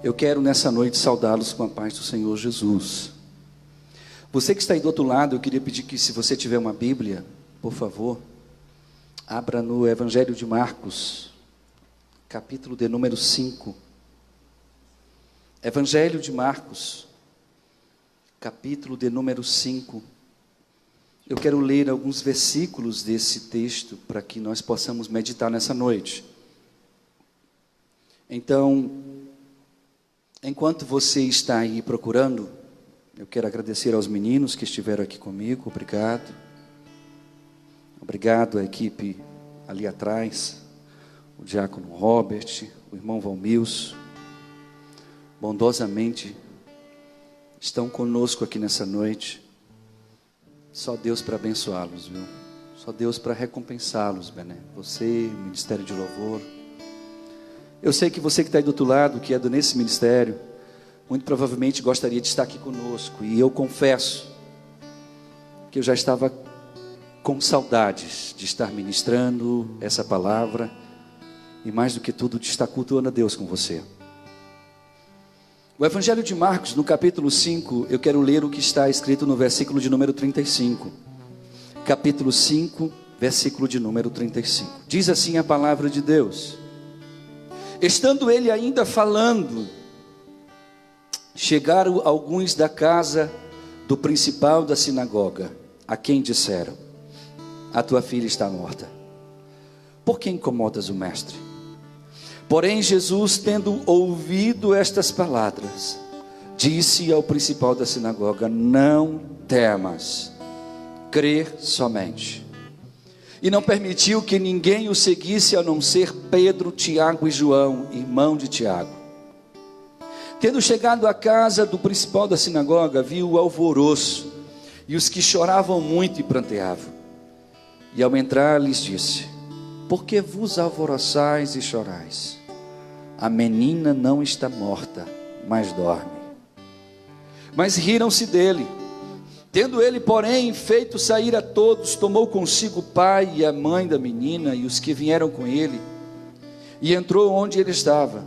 Eu quero nessa noite saudá-los com a paz do Senhor Jesus. Você que está aí do outro lado, eu queria pedir que, se você tiver uma Bíblia, por favor, abra no Evangelho de Marcos, capítulo de número 5. Evangelho de Marcos, capítulo de número 5. Eu quero ler alguns versículos desse texto para que nós possamos meditar nessa noite. Então, enquanto você está aí procurando, eu quero agradecer aos meninos que estiveram aqui comigo. Obrigado. Obrigado à equipe ali atrás, o diácono Robert, o irmão Valmilson. Bondosamente estão conosco aqui nessa noite. Só Deus para abençoá-los, viu? Só Deus para recompensá-los, Bené. Você, o Ministério de Louvor. Eu sei que você que está aí do outro lado, que é nesse ministério, muito provavelmente gostaria de estar aqui conosco. E eu confesso que eu já estava com saudades de estar ministrando essa palavra. E mais do que tudo, de estar cultuando a Deus com você. O Evangelho de Marcos, no capítulo 5, eu quero ler o que está escrito no versículo de número 35. Capítulo 5, versículo de número 35. Diz assim a palavra de Deus: estando ele ainda falando, chegaram alguns da casa do principal da sinagoga, a quem disseram: a tua filha está morta. Por que incomodas o mestre? Porém Jesus, tendo ouvido estas palavras, disse ao principal da sinagoga: não temas, crê somente. E não permitiu que ninguém o seguisse, a não ser Pedro, Tiago e João, irmão de Tiago. Tendo chegado à casa do principal da sinagoga, viu o alvoroço e os que choravam muito e pranteavam. E ao entrar lhes disse: por que vos alvoroçais e chorais? A menina não está morta, mas dorme. Mas riram-se dele. Tendo ele, porém, feito sair a todos, tomou consigo o pai e a mãe da menina e os que vieram com ele, e entrou onde ele estava.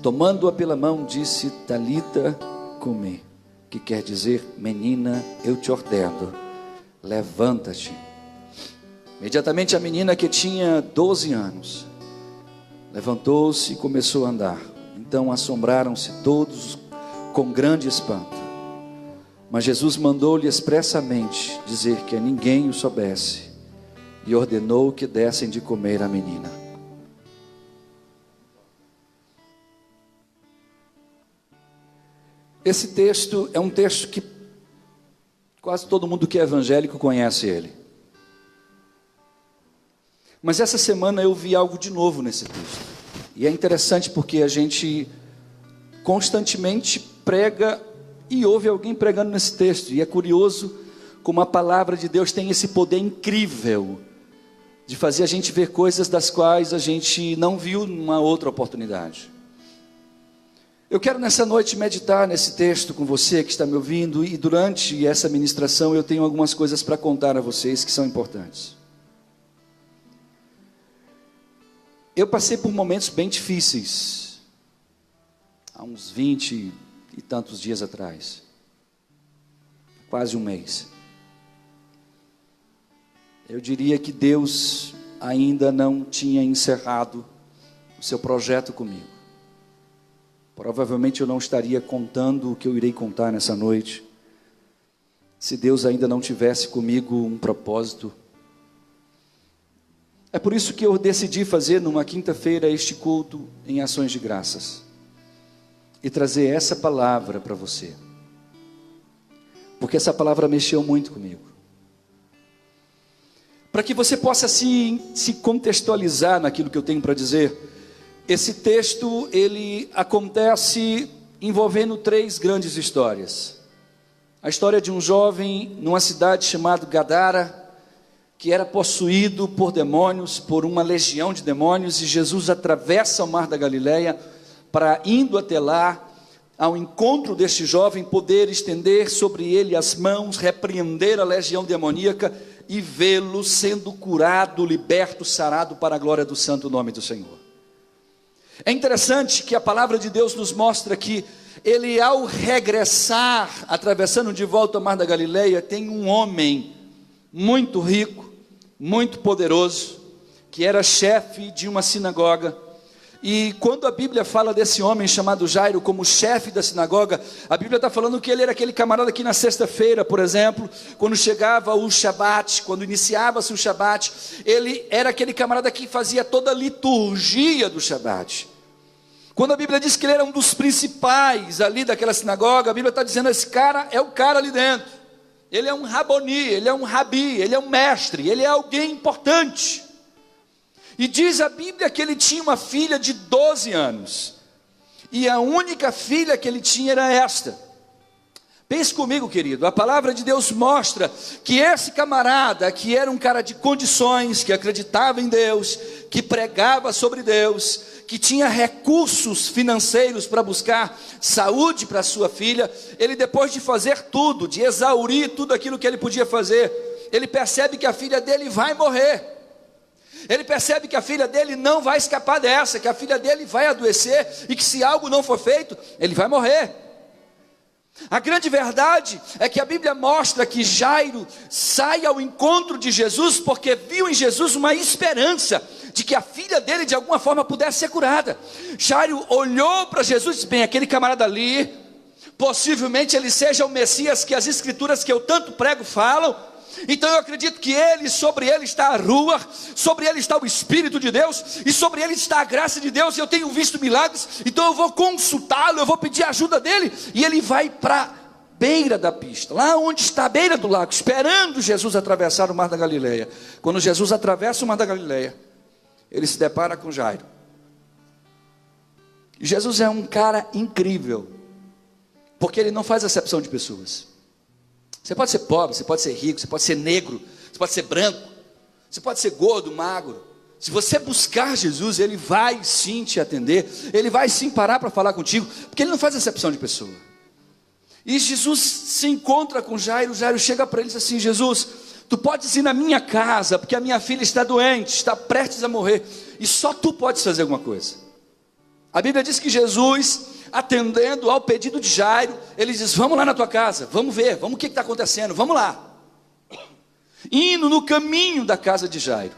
Tomando-a pela mão, disse: Talita cumi, que quer dizer: menina, eu te ordeno, levanta-te. Imediatamente a menina, que tinha 12 anos, levantou-se e começou a andar. Então assombraram-se todos com grande espanto. Mas Jesus mandou-lhe expressamente dizer que a ninguém o soubesse, e ordenou que dessem de comer à menina. Esse texto é um texto que quase todo mundo que é evangélico conhece ele. Mas essa semana eu vi algo de novo nesse texto. E é interessante porque a gente constantemente prega e ouve alguém pregando nesse texto. E é curioso como a palavra de Deus tem esse poder incrível de fazer a gente ver coisas das quais a gente não viu numa outra oportunidade. Eu quero nessa noite meditar nesse texto com você que está me ouvindo. E durante essa ministração eu tenho algumas coisas para contar a vocês que são importantes. Eu passei por momentos bem difíceis, há uns 20 e tantos dias atrás, quase um mês. Eu diria que Deus ainda não tinha encerrado o seu projeto comigo. Provavelmente eu não estaria contando o que eu irei contar nessa noite, se Deus ainda não tivesse comigo um propósito. É por isso que eu decidi fazer numa quinta-feira este culto em ações de graças. E trazer essa palavra para você. Porque essa palavra mexeu muito comigo. Para que você possa se contextualizar naquilo que eu tenho para dizer. Esse texto, ele acontece envolvendo 3 grandes histórias. A história de um jovem numa cidade chamada Gadara, que era possuído por demônios, por uma legião de demônios, e Jesus atravessa o mar da Galileia para, indo até lá, ao encontro deste jovem, poder estender sobre ele as mãos, repreender a legião demoníaca e vê-lo sendo curado, liberto, sarado para a glória do santo nome do Senhor. É interessante que a palavra de Deus nos mostra que ele, ao regressar, atravessando de volta o mar da Galileia, tem um homem muito rico, muito poderoso, que era chefe de uma sinagoga. E quando a Bíblia fala desse homem chamado Jairo como chefe da sinagoga, a Bíblia está falando que ele era aquele camarada que na sexta-feira, por exemplo, quando chegava o Shabat, quando iniciava-se o Shabat, ele era aquele camarada que fazia toda a liturgia do Shabat. Quando a Bíblia diz que ele era um dos principais ali daquela sinagoga, a Bíblia está dizendo: esse cara é o cara ali dentro. Ele é um raboni, ele é um rabi, ele é um mestre, ele é alguém importante. E diz a Bíblia que ele tinha uma filha de 12 anos. E a única filha que ele tinha era esta. Pense comigo, querido, a palavra de Deus mostra que esse camarada, que era um cara de condições, que acreditava em Deus, que pregava sobre Deus, que tinha recursos financeiros para buscar saúde para sua filha, ele, depois de fazer tudo, de exaurir tudo aquilo que ele podia fazer, ele percebe que a filha dele vai morrer. Ele percebe que a filha dele não vai escapar dessa, que a filha dele vai adoecer e que se algo não for feito, ele vai morrer. A grande verdade é que a Bíblia mostra que Jairo sai ao encontro de Jesus porque viu em Jesus uma esperança de que a filha dele de alguma forma pudesse ser curada. Jairo olhou para Jesus e disse: bem, aquele camarada ali, possivelmente ele seja o Messias que as escrituras que eu tanto prego falam. Então eu acredito que sobre ele está a rua, sobre ele está o Espírito de Deus, e sobre ele está a graça de Deus, e eu tenho visto milagres, então eu vou consultá-lo, eu vou pedir a ajuda dele, e ele vai para a beira da pista, lá onde está a beira do lago, esperando Jesus atravessar o mar da Galileia. Quando Jesus atravessa o mar da Galileia, ele se depara com Jairo. E Jesus é um cara incrível, porque ele não faz acepção de pessoas. Você pode ser pobre, você pode ser rico, você pode ser negro, você pode ser branco, você pode ser gordo, magro. Se você buscar Jesus, ele vai sim te atender, ele vai sim parar para falar contigo, porque ele não faz acepção de pessoa. E Jesus se encontra com Jairo, Jairo chega para ele e diz assim: Jesus, tu podes ir na minha casa, porque a minha filha está doente, está prestes a morrer, e só tu podes fazer alguma coisa. A Bíblia diz que Jesus, atendendo ao pedido de Jairo, ele diz: vamos lá na tua casa, vamos ver, vamos o que está acontecendo, vamos lá. Indo no caminho da casa de Jairo,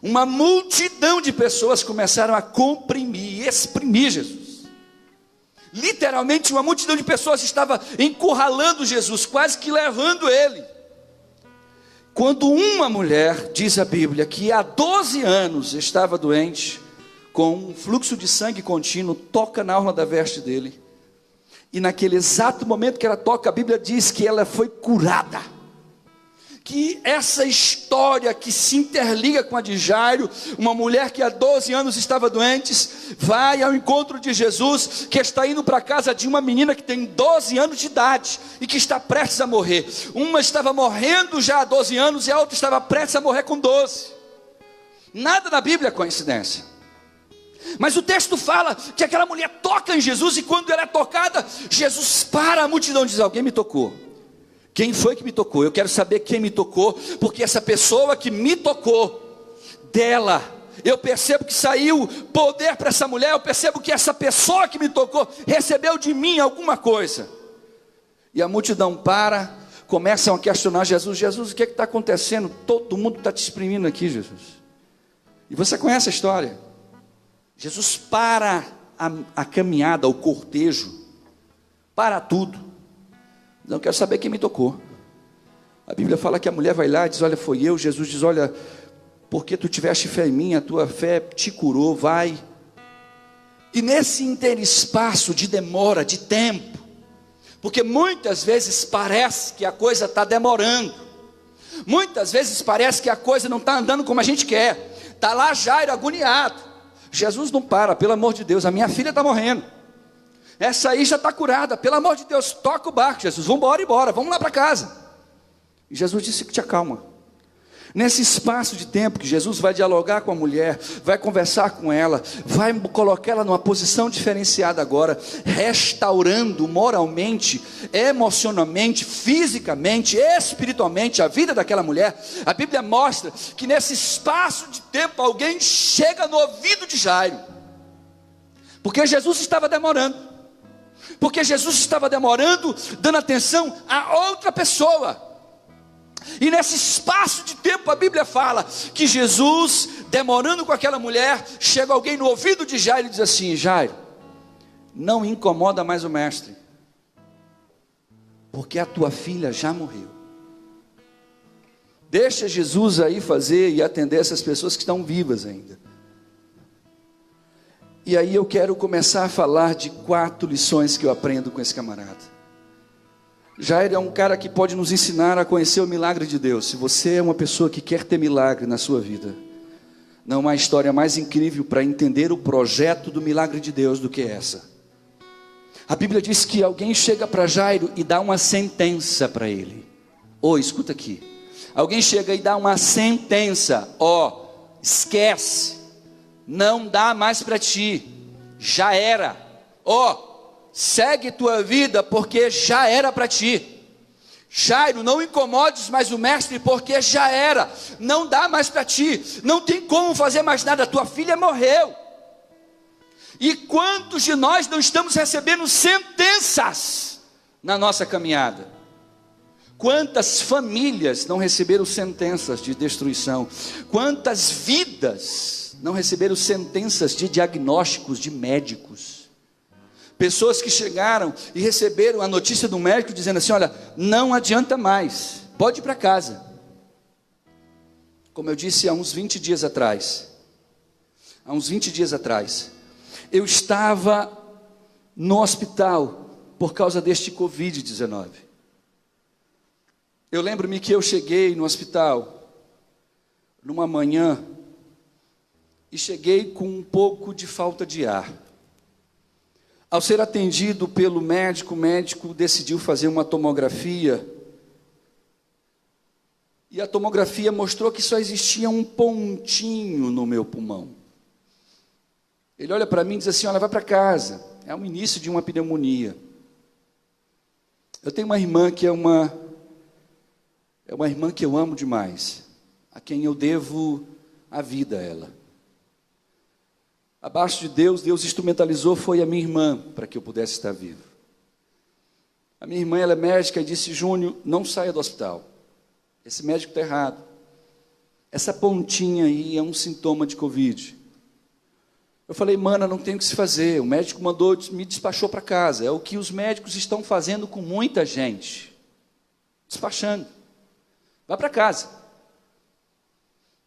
uma multidão de pessoas começaram a comprimir, exprimir Jesus. Literalmente uma multidão de pessoas estava encurralando Jesus, quase que levando ele. Quando uma mulher, diz a Bíblia, que há 12 anos estava doente, com um fluxo de sangue contínuo, toca na orla da veste dele, e naquele exato momento que ela toca, a Bíblia diz que ela foi curada. Que essa história que se interliga com a de Jairo, uma mulher que há 12 anos estava doente, vai ao encontro de Jesus, que está indo para a casa de uma menina que tem 12 anos de idade, e que está prestes a morrer. Uma estava morrendo já há 12 anos, e a outra estava prestes a morrer com 12. Nada na Bíblia é coincidência. Mas o texto fala que aquela mulher toca em Jesus, e quando ela é tocada, Jesus para a multidão e diz: alguém me tocou. Quem foi que me tocou? Eu quero saber quem me tocou, porque essa pessoa que me tocou, dela, eu percebo que saiu poder para essa mulher, eu percebo que essa pessoa que me tocou, recebeu de mim alguma coisa. E a multidão para, começam a questionar Jesus: Jesus, o que está acontecendo? Todo mundo está te exprimindo aqui, Jesus. E você conhece a história. Jesus para a caminhada, o cortejo, para tudo. Não quero saber quem me tocou. A Bíblia fala que a mulher vai lá e diz: olha, foi eu. Jesus diz: olha, porque tu tiveste fé em mim, a tua fé te curou, vai. E nesse interespaço de demora, de tempo, porque muitas vezes parece que a coisa está demorando, muitas vezes parece que a coisa não está andando como a gente quer. Está lá Jairo agoniado. Jesus não para, pelo amor de Deus, a minha filha está morrendo, essa aí já está curada, pelo amor de Deus, toca o barco, Jesus, vamos embora, vamos lá para casa. E Jesus disse que te acalma. Nesse espaço de tempo que Jesus vai dialogar com a mulher, vai conversar com ela, vai colocar ela numa posição diferenciada agora, restaurando moralmente, emocionalmente, fisicamente, espiritualmente a vida daquela mulher. A Bíblia mostra que nesse espaço de tempo alguém chega no ouvido de Jairo Porque Jesus estava demorando. Porque Jesus estava demorando, dando atenção a outra pessoa. E nesse espaço de tempo a Bíblia fala que Jesus, demorando com aquela mulher, chega alguém no ouvido de Jairo e diz assim: Jairo, não incomoda mais o mestre, porque a tua filha já morreu. Deixa Jesus aí fazer e atender essas pessoas que estão vivas ainda. E aí eu quero começar a falar de 4 lições que eu aprendo com esse camarada. Jairo é um cara que pode nos ensinar a conhecer o milagre de Deus. Se você é uma pessoa que quer ter milagre na sua vida, não há história mais incrível para entender o projeto do milagre de Deus do que essa. A Bíblia diz que alguém chega para Jairo e dá uma sentença para ele. Escuta aqui. Alguém chega e dá uma sentença. Esquece. Não dá mais para ti. Já era. Segue tua vida, porque já era para ti. Jairo, não incomodes mais o mestre, porque já era. Não dá mais para ti. Não tem como fazer mais nada. Tua filha morreu. E quantos de nós não estamos recebendo sentenças na nossa caminhada? Quantas famílias não receberam sentenças de destruição? Quantas vidas não receberam sentenças de diagnósticos de médicos? Pessoas que chegaram e receberam a notícia do médico dizendo assim: olha, não adianta mais, pode ir para casa. Como eu disse há uns 20 dias atrás, eu estava no hospital por causa deste Covid-19. Eu lembro-me que eu cheguei no hospital numa manhã e cheguei com um pouco de falta de ar. Ao ser atendido pelo médico, o médico decidiu fazer uma tomografia. E a tomografia mostrou que só existia um pontinho no meu pulmão. Ele olha para mim e diz assim: olha, vai para casa. É o início de uma pneumonia. Eu tenho uma irmã que é uma irmã que eu amo demais, a quem eu devo a vida a ela. Abaixo de Deus, Deus instrumentalizou, foi a minha irmã, para que eu pudesse estar vivo. A minha irmã, ela é médica, e disse: Júnior, não saia do hospital. Esse médico está errado. Essa pontinha aí é um sintoma de Covid. Eu falei: mana, não tem o que se fazer. O médico mandou, me despachou para casa. É o que os médicos estão fazendo com muita gente. Despachando. Vai para casa.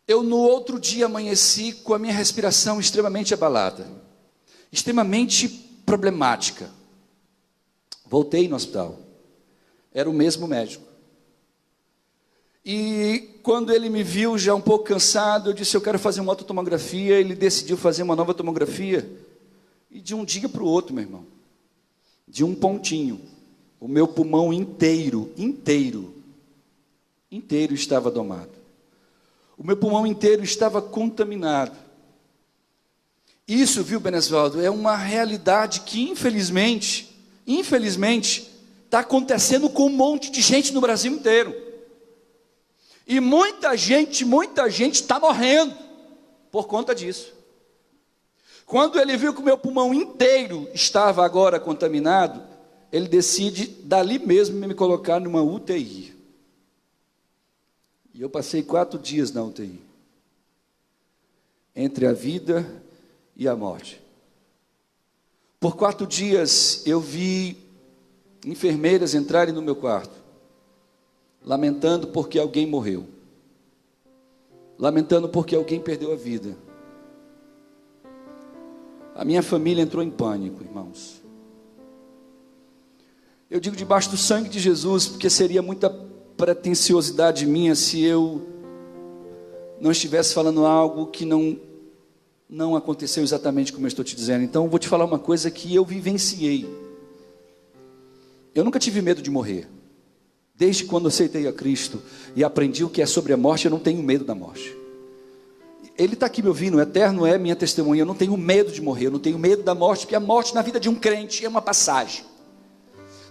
Eu no outro dia amanheci com a minha respiração extremamente abalada, extremamente problemática. Voltei no hospital. Era o mesmo médico. E quando ele me viu já um pouco cansado, eu disse: eu quero fazer uma outra tomografia. Ele decidiu fazer uma nova tomografia. E de um dia para o outro, meu irmão, de um pontinho, o meu pulmão inteiro estava domado. O meu pulmão inteiro estava contaminado. Isso, viu, Benesvaldo, é uma realidade que infelizmente, está acontecendo com um monte de gente no Brasil inteiro. E muita gente está morrendo por conta disso. Quando ele viu que o meu pulmão inteiro estava agora contaminado, ele decide dali mesmo me colocar numa UTI. E eu passei 4 dias na UTI, entre a vida e a morte. Por 4 dias eu vi enfermeiras entrarem no meu quarto, lamentando porque alguém morreu, lamentando porque alguém perdeu a vida. A minha família entrou em pânico, irmãos. Eu digo debaixo do sangue de Jesus, porque seria muita pretensiosidade minha se eu não estivesse falando algo que não aconteceu exatamente como eu estou te dizendo. Então eu vou te falar uma coisa que eu vivenciei. Eu nunca tive medo de morrer. Desde quando eu aceitei a Cristo e aprendi o que é sobre a morte, eu não tenho medo da morte. Ele está aqui me ouvindo, o eterno é minha testemunha. Eu não tenho medo de morrer, eu não tenho medo da morte, porque a morte na vida de um crente é uma passagem.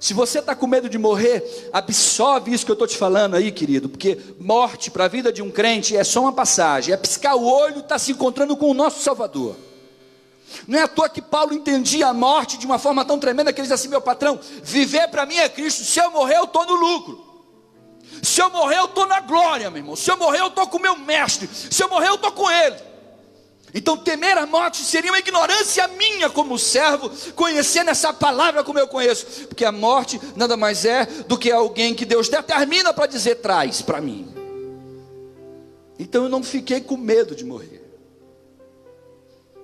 Se você está com medo de morrer, absorve isso que eu estou te falando aí, querido, porque morte para a vida de um crente é só uma passagem, é piscar o olho e estar se encontrando com o nosso Salvador. Não é à toa que Paulo entendia a morte de uma forma tão tremenda que ele diz assim: meu patrão, viver para mim é Cristo, se eu morrer eu estou no lucro, se eu morrer eu estou na glória, meu irmão, se eu morrer eu estou com o meu mestre, se eu morrer eu estou com ele. Então temer a morte seria uma ignorância minha como servo, conhecendo essa palavra como eu conheço, porque a morte nada mais é do que alguém que Deus determina para dizer: traz para mim. Então eu não fiquei com medo de morrer.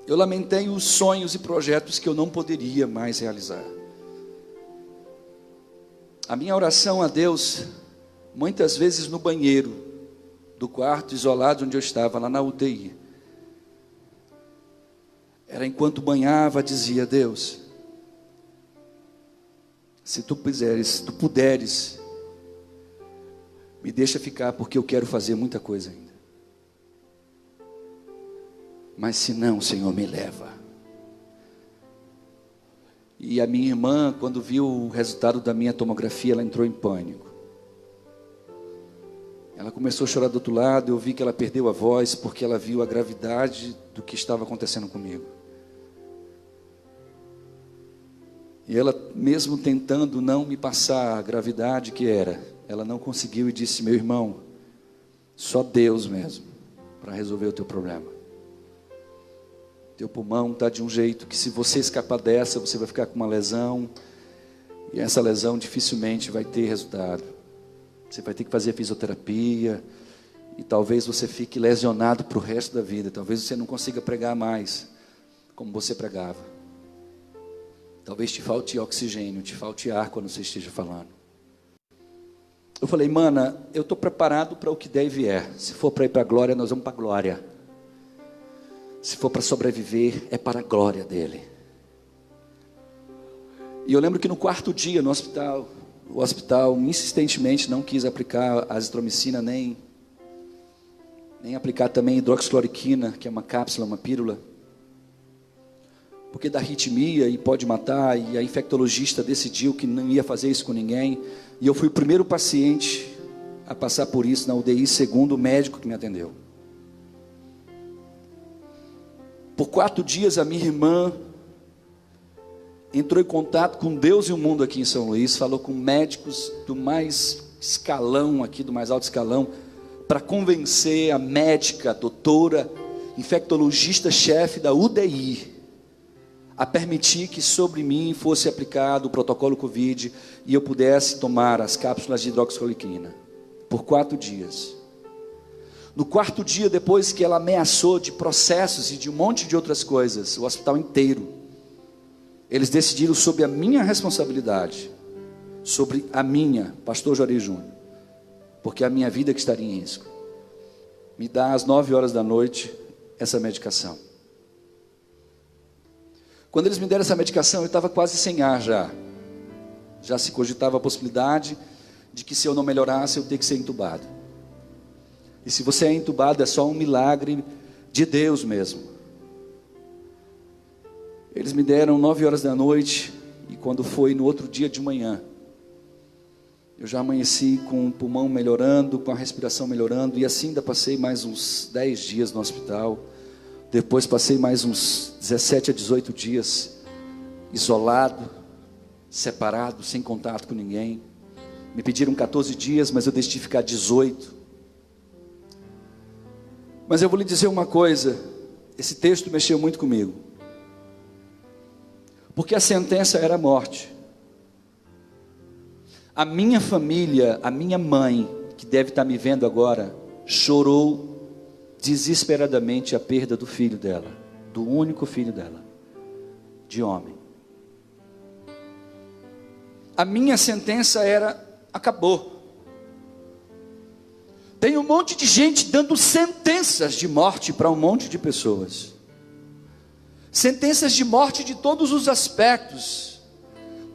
Eu lamentei os sonhos e projetos que eu não poderia mais realizar. A minha oração a Deus, muitas vezes no banheiro do quarto isolado onde eu estava, lá na UTI, era enquanto banhava, dizia: Deus, se tu puderes, me deixa ficar, porque eu quero fazer muita coisa ainda. Mas se não, Senhor, me leva. E a minha irmã, quando viu o resultado da minha tomografia, ela entrou em pânico. Ela começou a chorar do outro lado. Eu vi que ela perdeu a voz, porque ela viu a gravidade do que estava acontecendo comigo. E ela, mesmo tentando não me passar a gravidade que era, ela não conseguiu e disse: meu irmão, só Deus mesmo para resolver o teu problema. Teu pulmão está de um jeito que, se você escapar dessa, você vai ficar com uma lesão, e essa lesão dificilmente vai ter resultado. Você vai ter que fazer fisioterapia, e talvez você fique lesionado para o resto da vida. Talvez você não consiga pregar mais como você pregava. Talvez te falte oxigênio, te falte ar quando você esteja falando. Eu falei: mana, eu estou preparado para o que der e vier. Se for para ir para a glória, nós vamos para a glória. Se for para sobreviver, é para a glória dele. E eu lembro que no quarto dia no hospital, o hospital insistentemente não quis aplicar a azitromicina, nem aplicar também hidroxicloroquina, que é uma cápsula, uma pílula, porque dá arritmia e pode matar, e a infectologista decidiu que não ia fazer isso com ninguém. E eu fui o primeiro paciente a passar por isso na UDI, segundo o médico que me atendeu. Por 4 dias a minha irmã entrou em contato com Deus e o mundo aqui em São Luís, falou com médicos do mais escalão aqui, do mais alto escalão, para convencer a médica, a doutora, infectologista-chefe da UDI, a permitir que sobre mim fosse aplicado o protocolo Covid e eu pudesse tomar as cápsulas de hidroxicloroquina por 4 dias. No 4º dia, depois que ela ameaçou de processos e de um monte de outras coisas, o hospital inteiro, eles decidiram sobre a minha responsabilidade, sobre a minha, pastor Juarez Júnior, porque é a minha vida que estaria em risco. Me dá às 9 horas da noite essa medicação. Quando eles me deram essa medicação, eu estava quase sem ar já. Já se cogitava a possibilidade de que, se eu não melhorasse, eu ter que ser entubado. E se você é entubado, é só um milagre de Deus mesmo. Eles me deram 9 horas da noite, e quando foi no outro dia de manhã, eu já amanheci com o pulmão melhorando, com a respiração melhorando, e assim ainda passei mais uns 10 dias no hospital. Depois passei mais uns 17 a 18 dias isolado, separado, sem contato com ninguém. Me pediram 14 dias, mas eu decidi ficar 18. Mas eu vou lhe dizer uma coisa, esse texto mexeu muito comigo, porque a sentença era a morte. A minha família, a minha mãe, que deve estar me vendo agora, chorou desesperadamente a perda do filho dela, do único filho dela, de homem. A minha sentença era: acabou. Tem um monte de gente dando sentenças de morte para um monte de pessoas. Sentenças de morte de todos os aspectos.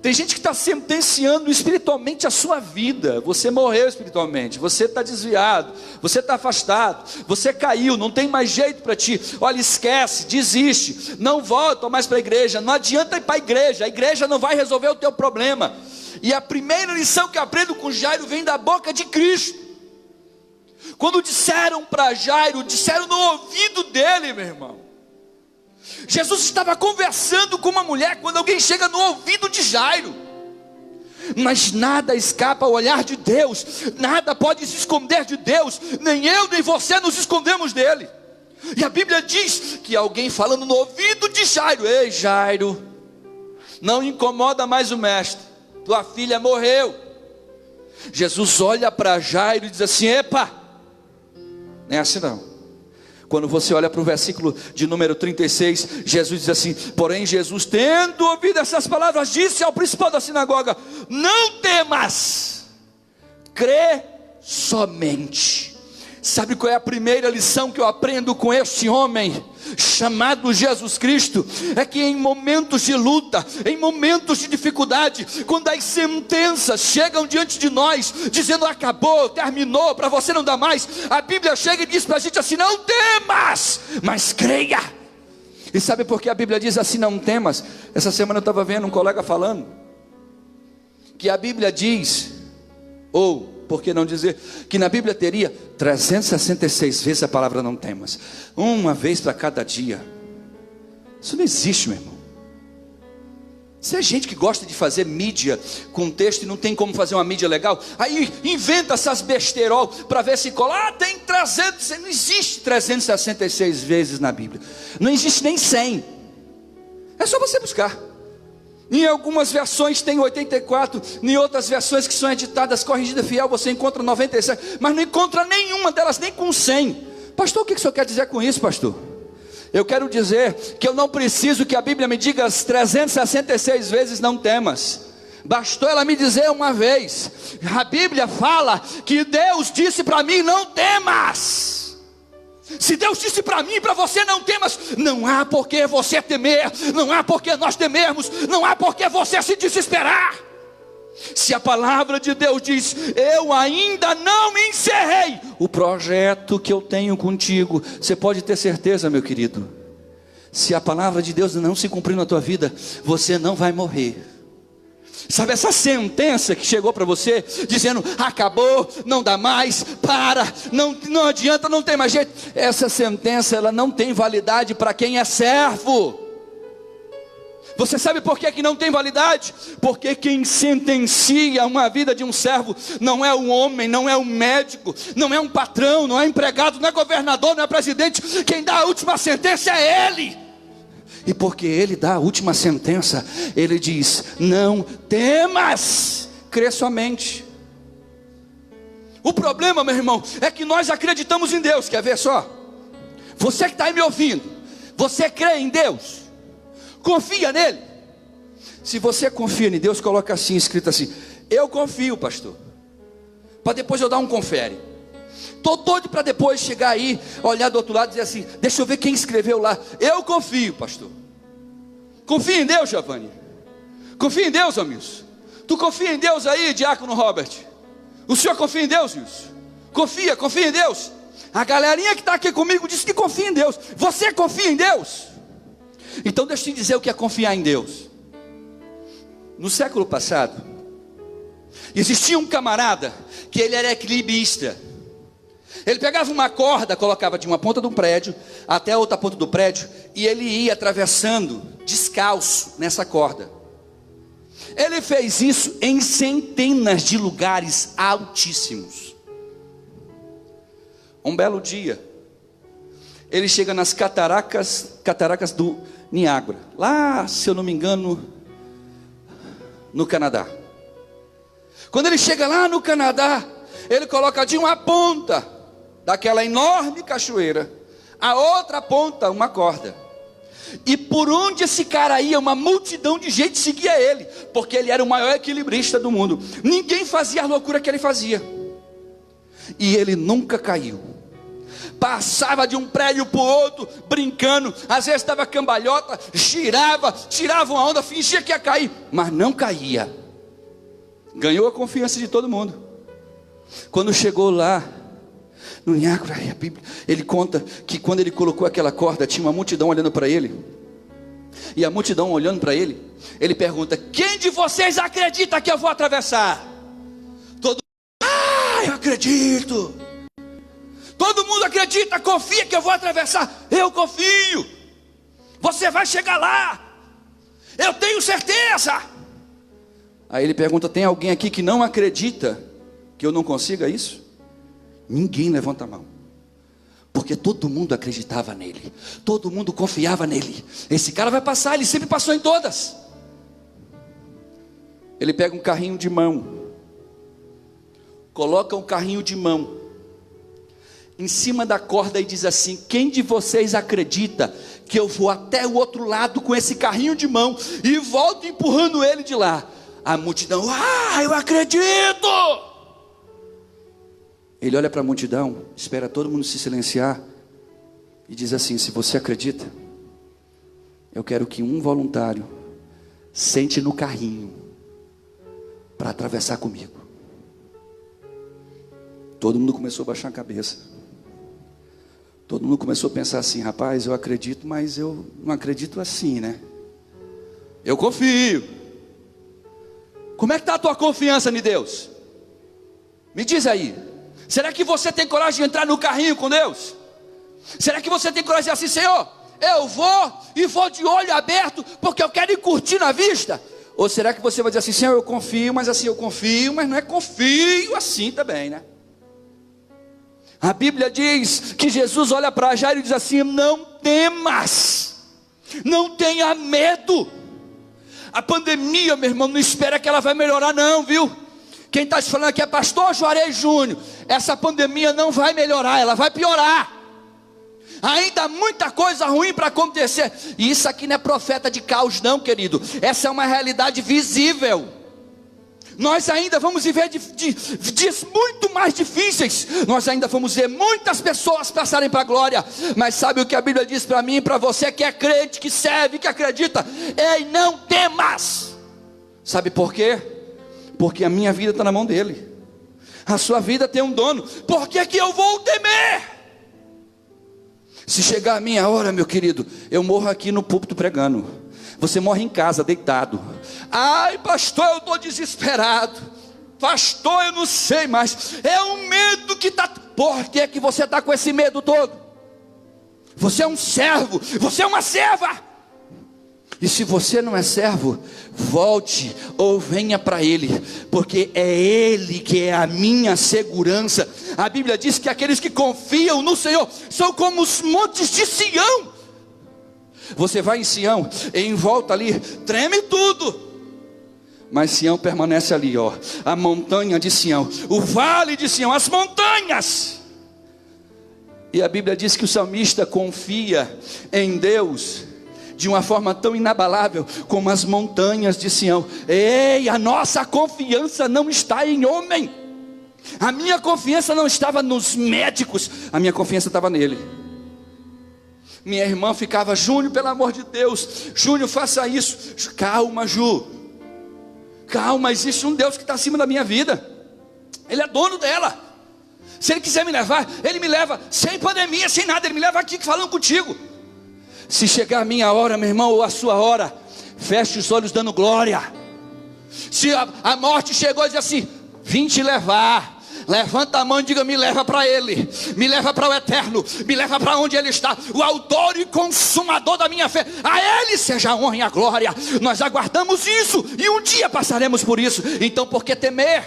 Tem gente que está sentenciando espiritualmente a sua vida. Você morreu espiritualmente, você está desviado, você está afastado, você caiu, não tem mais jeito para ti. Olha, esquece, desiste, não volta mais para a igreja. Não adianta ir para a igreja não vai resolver o teu problema. E a primeira lição que eu aprendo com Jairo vem da boca de Cristo. Quando disseram para Jairo, disseram no ouvido dele, meu irmão: Jesus estava conversando com uma mulher quando alguém chega no ouvido de Jairo. Mas nada escapa ao olhar de Deus, nada pode se esconder de Deus, nem eu nem você nos escondemos dele. E a Bíblia diz que alguém falando no ouvido de Jairo: ei Jairo, não incomoda mais o mestre, tua filha morreu. Jesus olha para Jairo e diz assim: epa, não é assim não. Quando você olha para o versículo de número 36, Jesus diz assim: porém Jesus, tendo ouvido essas palavras, disse ao principal da sinagoga: não temas, crê somente. Sabe qual é a primeira lição que eu aprendo com este homem chamado Jesus Cristo? É que em momentos de luta, em momentos de dificuldade, quando as sentenças chegam diante de nós, dizendo acabou, terminou, para você não dá mais, a Bíblia chega e diz para a gente assim: não temas, mas creia. E sabe por que a Bíblia diz assim, não temas? Essa semana eu estava vendo um colega falando que a Bíblia diz, ou por que não dizer, que na Bíblia teria 366 vezes a palavra não temas, uma vez para cada dia. Isso não existe, meu irmão. Se é gente que gosta de fazer mídia com texto e não tem como fazer uma mídia legal, aí inventa essas besterol para ver se cola. Tem 300, não existe 366 vezes na Bíblia, não existe nem 100, é só você buscar. Em algumas versões tem 84, em outras versões que são editadas, corrigida fiel, você encontra 97, mas não encontra nenhuma delas, nem com 100. Pastor, o que o senhor quer dizer com isso, pastor? Eu quero dizer que eu não preciso que a Bíblia me diga as 366 vezes não temas. Bastou ela me dizer uma vez. A Bíblia fala que Deus disse para mim: não temas. Se Deus disse para mim e para você: não temas, não há por que você temer, não há por que nós temermos, não há por que você se desesperar. Se a palavra de Deus diz: eu ainda não encerrei o projeto que eu tenho contigo, você pode ter certeza, meu querido, se a palavra de Deus não se cumprir na tua vida, você não vai morrer. Sabe essa sentença que chegou para você, dizendo acabou, não dá mais, para, não adianta, não tem mais jeito. Essa sentença, ela não tem validade para quem é servo. Você sabe por que não tem validade? Porque quem sentencia uma vida de um servo não é um homem, não é um médico, não é um patrão, não é empregado, não é governador, não é presidente. Quem dá a última sentença é Ele. E porque Ele dá a última sentença, Ele diz: não temas, crê somente. O problema, meu irmão, é que nós acreditamos em Deus. Quer ver só? Você que está aí me ouvindo, você crê em Deus? Confia nele? Se você confia em Deus, coloca assim, escrito assim: eu confio, pastor, para depois eu dar um confere. Estou doido para depois chegar aí, olhar do outro lado e dizer assim: deixa eu ver quem escreveu lá. Eu confio, pastor. Confia em Deus, Giovanni. Confia em Deus, amigos. Tu confia em Deus aí, diácono Robert? O senhor confia em Deus, Wilson? Confia em Deus. A galerinha que está aqui comigo disse que confia em Deus. Você confia em Deus? Então deixa eu te dizer o que é confiar em Deus. No século passado, existia um camarada que ele era equilibrista. Ele pegava uma corda, colocava de uma ponta do prédio até a outra ponta do prédio, e ele ia atravessando descalço nessa corda. Ele fez isso em centenas de lugares altíssimos. Um belo dia, ele chega nas cataratas do Niágara, lá, se eu não me engano, no Canadá. Quando ele chega lá no Canadá, ele coloca de uma ponta daquela enorme cachoeira a outra ponta uma corda, e por onde esse cara ia, uma multidão de gente seguia ele, porque ele era o maior equilibrista do mundo. Ninguém fazia a loucura que ele fazia, e ele nunca caiu. Passava de um prédio para o outro, brincando, às vezes dava cambalhota, girava, tirava uma onda, fingia que ia cair, mas não caía. Ganhou a confiança de todo mundo. Quando chegou lá no Niágara, ele conta que quando ele colocou aquela corda, tinha uma multidão olhando para ele. E a multidão olhando para ele, ele pergunta: quem de vocês acredita que eu vou atravessar? Todo mundo: eu acredito. Todo mundo acredita, confia que eu vou atravessar. Eu confio. Você vai chegar lá, eu tenho certeza. Aí ele pergunta: tem alguém aqui que não acredita que eu não consiga isso? Ninguém levanta a mão, porque todo mundo acreditava nele, todo mundo confiava nele. Esse cara vai passar, ele sempre passou em todas. Ele pega um carrinho de mão, coloca um carrinho de mão em cima da corda e diz assim: quem de vocês acredita que eu vou até o outro lado com esse carrinho de mão e volto empurrando ele de lá? A multidão: eu acredito. Ele olha para a multidão, espera todo mundo se silenciar e diz assim: se você acredita, eu quero que um voluntário sente no carrinho para atravessar comigo. Todo mundo começou a baixar a cabeça. Todo mundo começou a pensar assim: rapaz, eu acredito, mas eu não acredito assim, né? Eu confio. Como é que está a tua confiança em Deus? Me diz aí. Será que você tem coragem de entrar no carrinho com Deus? Será que você tem coragem de dizer assim: Senhor, eu vou de olho aberto, porque eu quero ir curtir na vista? Ou será que você vai dizer assim: Senhor, eu confio, mas assim, eu confio, mas não é confio assim também, né? A Bíblia diz que Jesus olha para Jairo e diz assim: não temas, não tenha medo. A pandemia, meu irmão, não espera que ela vai melhorar não, viu? Quem está te falando aqui é pastor Juarez Júnior. Essa pandemia não vai melhorar, ela vai piorar. Ainda há muita coisa ruim para acontecer. E isso aqui não é profeta de caos não, querido. Essa é uma realidade visível. Nós ainda vamos viver dias muito mais difíceis. Nós ainda vamos ver muitas pessoas passarem para a glória. Mas sabe o que a Bíblia diz para mim e para você que é crente, que serve, que acredita? Ei, não temas. Sabe por quê? Porque a minha vida está na mão dele. A sua vida tem um dono. Por que que eu vou temer? Se chegar a minha hora, meu querido, eu morro aqui no púlpito pregando. Você morre em casa, deitado. Ai, pastor, eu estou desesperado. Pastor, eu não sei mais. É um medo que está... Por que que você está com esse medo todo? Você é um servo, você é uma serva. E se você não é servo, volte ou venha para Ele, porque é Ele que é a minha segurança. A Bíblia diz que aqueles que confiam no Senhor são como os montes de Sião. Você vai em Sião, em volta ali, treme tudo, mas Sião permanece ali, ó. A montanha de Sião, o vale de Sião, as montanhas. E a Bíblia diz que o salmista confia em Deus de uma forma tão inabalável como as montanhas de Sião. Ei, a nossa confiança não está em homem. A minha confiança não estava nos médicos, a minha confiança estava nele. Minha irmã ficava: Júnior, pelo amor de Deus, Júnior, faça isso. Calma, Ju, calma, existe um Deus que está acima da minha vida. Ele é dono dela. Se Ele quiser me levar, Ele me leva, sem pandemia, sem nada. Ele me leva aqui falando contigo. Se chegar a minha hora, meu irmão, ou a sua hora, feche os olhos dando glória. Se a morte chegou e diz assim: vim te levar, levanta a mão e diga: me leva para Ele, me leva para o eterno, me leva para onde Ele está, o autor e consumador da minha fé. A Ele seja a honra e a glória. Nós aguardamos isso e um dia passaremos por isso. Então por que temer?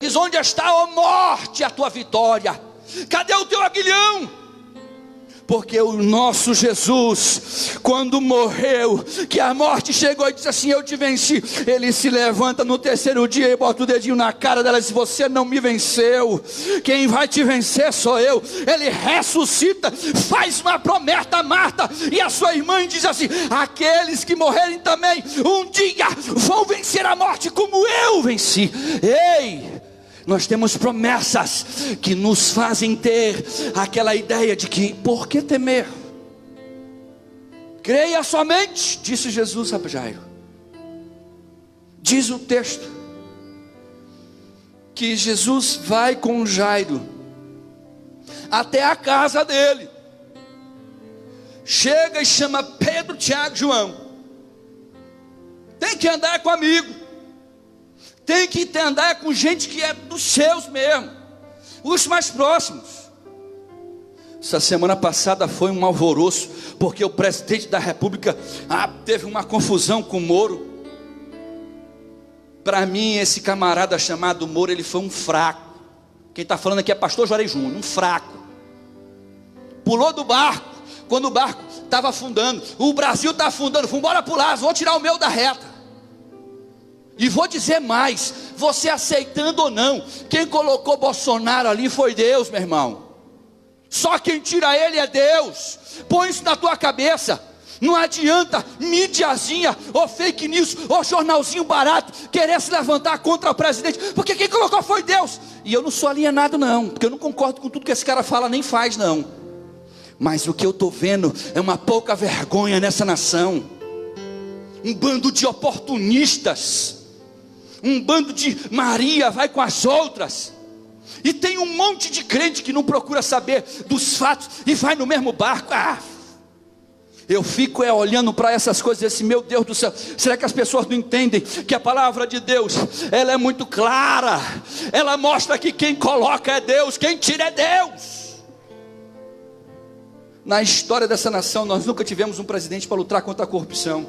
Diz: onde está, ó morte, a tua vitória? Cadê o teu aguilhão? Porque o nosso Jesus, quando morreu, que a morte chegou e disse assim: eu te venci, Ele se levanta no terceiro dia e bota o dedinho na cara dela e diz: você não me venceu, quem vai te vencer sou eu. Ele ressuscita, faz uma promessa a Marta e a sua irmã e diz assim: aqueles que morrerem também um dia vão vencer a morte como eu venci. Ei, nós temos promessas que nos fazem ter aquela ideia de que, por que temer? Creia somente, disse Jesus a Jairo. Diz o texto que Jesus vai com Jairo até a casa dele. Chega e chama Pedro, Tiago e João. Tem que andar com amigo. Tem que andar com gente que é dos seus mesmo, os mais próximos. Essa semana passada foi um alvoroço, porque o presidente da República teve uma confusão com o Moro. Para mim, esse camarada chamado Moro, ele foi um fraco. Quem está falando aqui é pastor Juarez Júnior, um fraco. Pulou do barco, quando o barco estava afundando. O Brasil está afundando, vamos embora pular, vou tirar o meu da reta. E vou dizer mais, você aceitando ou não, quem colocou Bolsonaro ali foi Deus, meu irmão. Só quem tira ele é Deus. Põe isso na tua cabeça. Não adianta mídiazinha, ou fake news, ou jornalzinho barato querer se levantar contra o presidente, porque quem colocou foi Deus. E eu não sou alienado não, porque eu não concordo com tudo que esse cara fala, nem faz não. Mas o que eu estou vendo é uma pouca vergonha nessa nação. Um bando de oportunistas, um bando de Maria vai com as outras. E tem um monte de crente que não procura saber dos fatos e vai no mesmo barco. Eu fico olhando para essas coisas e assim, meu Deus do céu, será que as pessoas não entendem que a palavra de Deus, ela é muito clara, ela mostra que quem coloca é Deus, quem tira é Deus. Na história dessa nação, nós nunca tivemos um presidente para lutar contra a corrupção.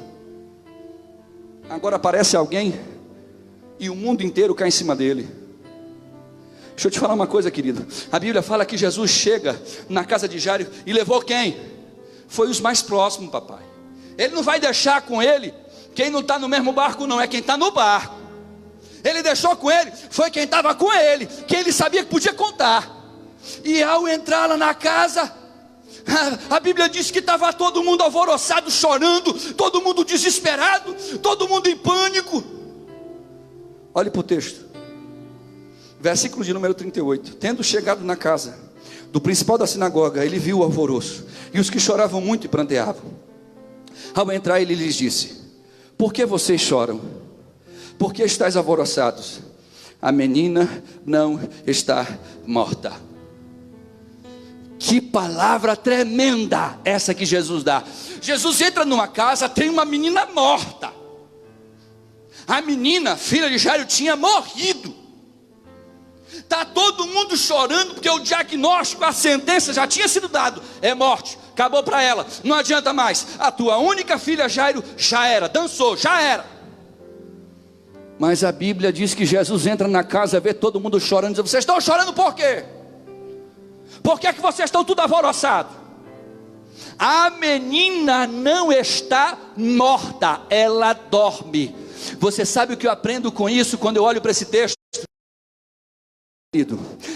Agora aparece alguém e o mundo inteiro cai em cima dele. Deixa eu te falar uma coisa, querido. A Bíblia fala que Jesus chega na casa de Jairo e levou quem? Foi os mais próximos, papai. Ele não vai deixar com ele quem não está no mesmo barco não, é quem está no barco. Ele deixou com ele, foi quem estava com ele, quem ele sabia que podia contar. E ao entrar lá na casa, a Bíblia diz que estava todo mundo alvoroçado, chorando, todo mundo desesperado, todo mundo em pânico. Olhe para o texto. Versículo de número 38. Tendo chegado na casa do principal da sinagoga, ele viu o alvoroço e os que choravam muito e pranteavam. Ao entrar, ele lhes disse: por que vocês choram? Por que estáis alvoroçados? A menina não está morta. Que palavra tremenda essa que Jesus dá. Jesus entra numa casa, tem uma menina morta. A menina, filha de Jairo, tinha morrido. Está todo mundo chorando porque o diagnóstico, a sentença já tinha sido dado. É morte, acabou para ela, não adianta mais. A tua única filha Jairo já era, dançou, já era. Mas a Bíblia diz que Jesus entra na casa, vê todo mundo chorando, diz: vocês estão chorando por quê? Por que é que vocês estão tudo alvoroçados? A menina não está morta, ela dorme. Você sabe o que eu aprendo com isso quando eu olho para esse texto?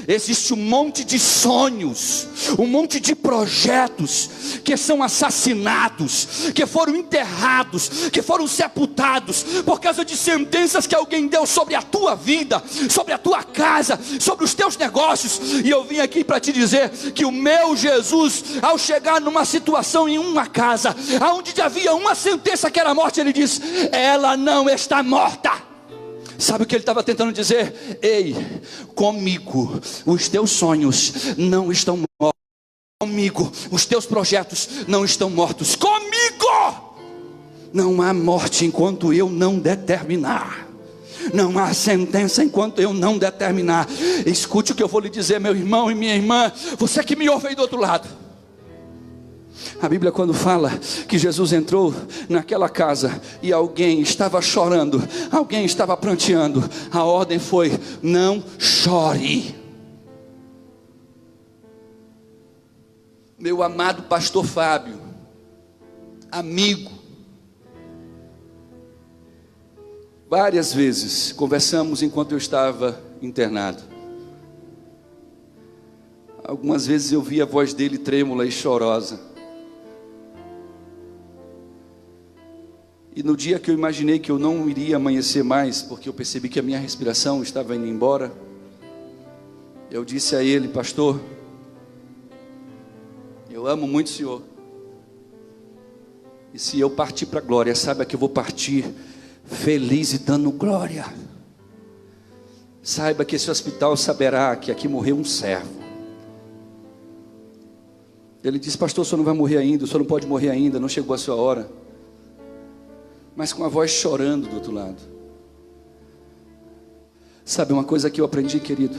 Existe um monte de sonhos, um monte de projetos que são assassinados, que foram enterrados, que foram sepultados por causa de sentenças que alguém deu sobre a tua vida, sobre a tua casa, sobre os teus negócios. E eu vim aqui para te dizer que o meu Jesus, ao chegar numa situação em uma casa, onde havia uma sentença que era a morte, ele disse: ela não está morta. Sabe o que ele estava tentando dizer? Ei, comigo os teus sonhos não estão mortos. Comigo os teus projetos não estão mortos. Comigo não há morte enquanto eu não determinar. Não há sentença enquanto eu não determinar. Escute o que eu vou lhe dizer, meu irmão e minha irmã, você que me ouve aí do outro lado. A Bíblia, quando fala que Jesus entrou naquela casa e alguém estava chorando, alguém estava pranteando, a ordem foi: não chore. Meu amado pastor Fábio, amigo, várias vezes conversamos enquanto eu estava internado. Algumas vezes eu vi a voz dele trêmula e chorosa. E no dia que eu imaginei que eu não iria amanhecer mais, porque eu percebi que a minha respiração estava indo embora, eu disse a ele: pastor, eu amo muito o senhor, e se eu partir para a glória, saiba que eu vou partir feliz e dando glória. Saiba que esse hospital saberá que aqui morreu um servo. Ele disse: pastor, o senhor não vai morrer ainda, o senhor não pode morrer ainda, não chegou a sua hora. Mas com a voz chorando do outro lado. Sabe uma coisa que eu aprendi, querido?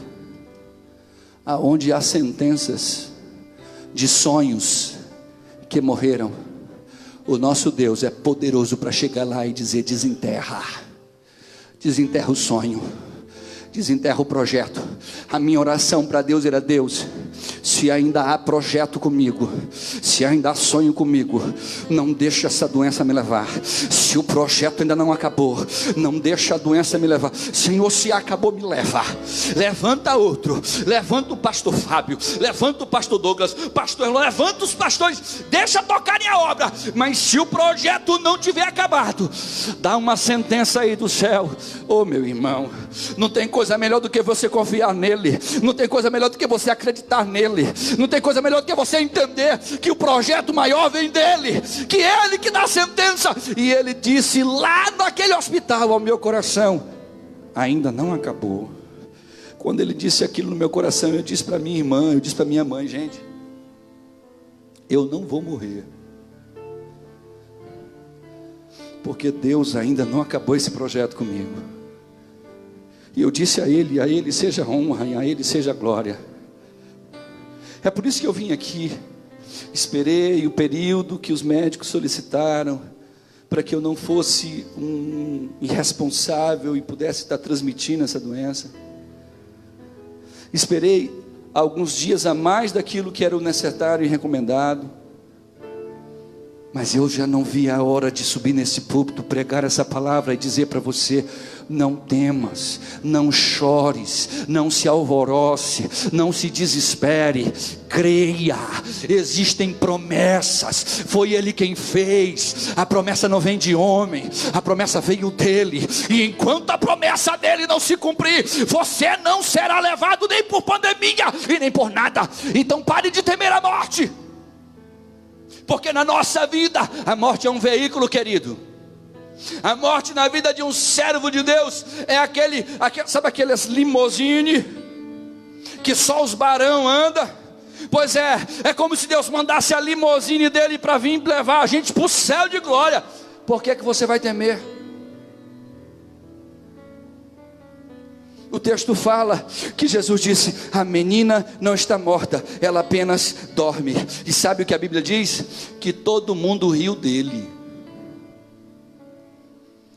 Aonde há sentenças, de sonhos que morreram, o nosso Deus é poderoso para chegar lá e dizer: desenterra o sonho, desenterra o projeto. A minha oração para Deus era: Deus, se ainda há projeto comigo, se ainda há sonho comigo, não deixa essa doença me levar. Se o projeto ainda não acabou, não deixa a doença me levar. Senhor, se acabou, me leva. Levanta outro, levanta o pastor Fábio, levanta o pastor Douglas, pastor Elon, levanta os pastores, deixa tocarem a obra. Mas se o projeto não tiver acabado, dá uma sentença aí do céu. Oh, meu irmão, não tem coisa melhor do que você confiar nele, não tem coisa melhor do que você acreditar nele, não tem coisa melhor do que você entender que o projeto maior vem dele, que é ele que dá a sentença. E ele disse lá naquele hospital ao meu coração: ainda não acabou. Quando ele disse aquilo no meu coração, eu disse para minha irmã, eu disse para minha mãe: gente, eu não vou morrer, porque Deus ainda não acabou esse projeto comigo. E eu disse a ele seja honra, e a ele seja glória. É por isso que eu vim aqui. Esperei o período que os médicos solicitaram, para que eu não fosse um irresponsável e pudesse estar transmitindo essa doença. Esperei alguns dias a mais daquilo que era o necessário e recomendado. Mas eu já não vi a hora de subir nesse púlpito, pregar essa palavra e dizer para você: não temas, não chores, não se alvoroce, não se desespere, creia, existem promessas, foi Ele quem fez, a promessa não vem de homem, a promessa veio dEle, e enquanto a promessa dEle não se cumprir, você não será levado nem por pandemia e nem por nada. Então pare de temer a morte, porque na nossa vida a morte é um veículo, querido. A morte na vida de um servo de Deus é aquele sabe aqueles limousine que só os barão andam? Pois é como se Deus mandasse a limousine dele para vir levar a gente para o céu de glória. Por que você vai temer? O texto fala que Jesus disse: a menina não está morta, ela apenas dorme. E sabe o que a Bíblia diz? Que todo mundo riu dele.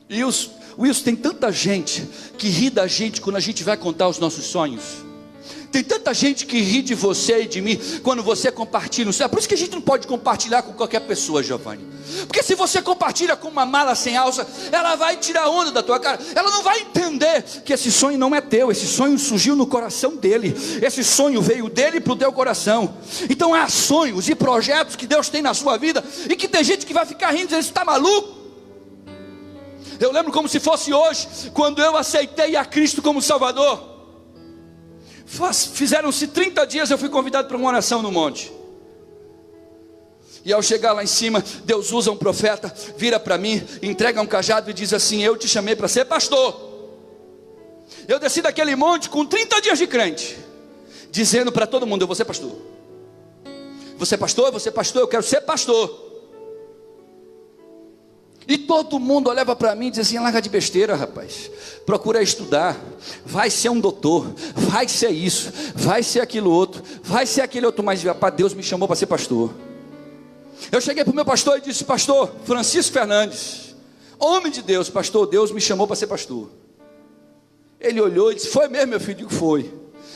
E Wilson, tem tanta gente que ri da gente quando a gente vai contar os nossos sonhos. Tem tanta gente que ri de você e de mim quando você compartilha. É por isso que a gente não pode compartilhar com qualquer pessoa, Giovanni. Porque se você compartilha com uma mala sem alça, ela vai tirar onda da tua cara. Ela não vai entender que esse sonho não é teu. Esse sonho surgiu no coração dele. Esse sonho veio dele para o teu coração. Então há sonhos e projetos que Deus tem na sua vida, e que tem gente que vai ficar rindo, dizendo: você está maluco? Eu lembro como se fosse hoje, quando eu aceitei a Cristo como Salvador. Fizeram-se 30 dias, eu fui convidado para uma oração no monte. E ao chegar lá em cima, Deus usa um profeta, vira para mim, entrega um cajado e diz assim: eu te chamei para ser pastor. Eu desci daquele monte com 30 dias de crente, dizendo para todo mundo: eu vou ser pastor. Você é pastor? Você é pastor? Eu quero ser pastor. E todo mundo olhava para mim e dizia assim: larga de besteira, rapaz, procura estudar, vai ser um doutor, vai ser isso, vai ser aquilo outro, vai ser aquele outro. Mas rapaz, Deus me chamou para ser pastor. Eu cheguei para o meu pastor e disse: pastor Francisco Fernandes, homem de Deus, pastor, Deus me chamou para ser pastor. Ele olhou e disse: foi mesmo, meu filho? Eu digo: foi.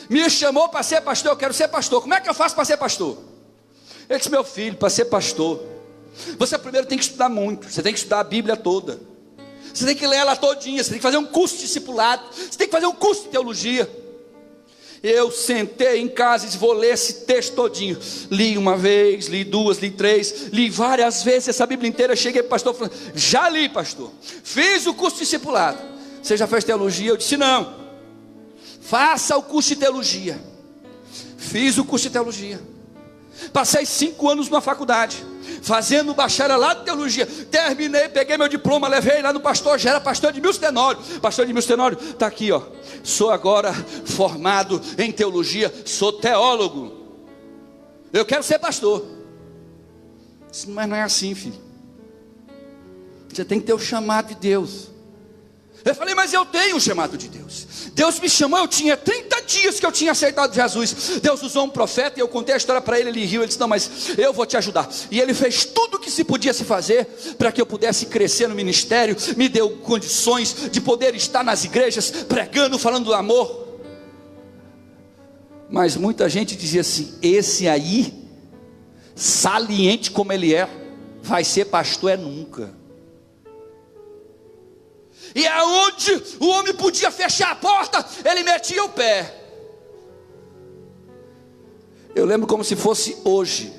Me chamou para ser pastor, eu quero ser pastor. Como é que eu faço para ser pastor? Ele disse: meu filho, para ser pastor, você primeiro tem que estudar muito. Você tem que estudar a Bíblia toda. Você tem que ler ela todinha. Você tem que fazer um curso de discipulado. Você tem que fazer um curso de teologia. Eu sentei em casa e disse: vou ler esse texto todinho. Li uma vez, li duas, li três, li várias vezes essa Bíblia inteira. Cheguei para o pastor falando: já li, pastor. Fiz o curso de discipulado. Você já fez teologia? Eu disse: não. Faça o curso de teologia. Fiz o curso de teologia. Passei 5 anos na faculdade, fazendo bacharelado de teologia. Terminei, peguei meu diploma, levei lá no pastor, já era pastor de Milton Tenório. Pastor de Milton Tenório, está aqui, ó. Sou agora formado em teologia, sou teólogo. Eu quero ser pastor. Mas não é assim, filho. Você tem que ter o chamado de Deus. Eu falei: mas eu tenho o chamado de Deus. Deus me chamou, eu tinha 30 dias que eu tinha aceitado Jesus. Deus usou um profeta e eu contei a história para ele, ele riu, ele disse: não, mas eu vou te ajudar. E ele fez tudo o que se podia se fazer para que eu pudesse crescer no ministério, me deu condições de poder estar nas igrejas, pregando, falando do amor. Mas muita gente dizia assim: esse aí, saliente como ele é, vai ser pastor nunca. E aonde o homem podia fechar a porta, ele metia o pé. Eu lembro como se fosse hoje.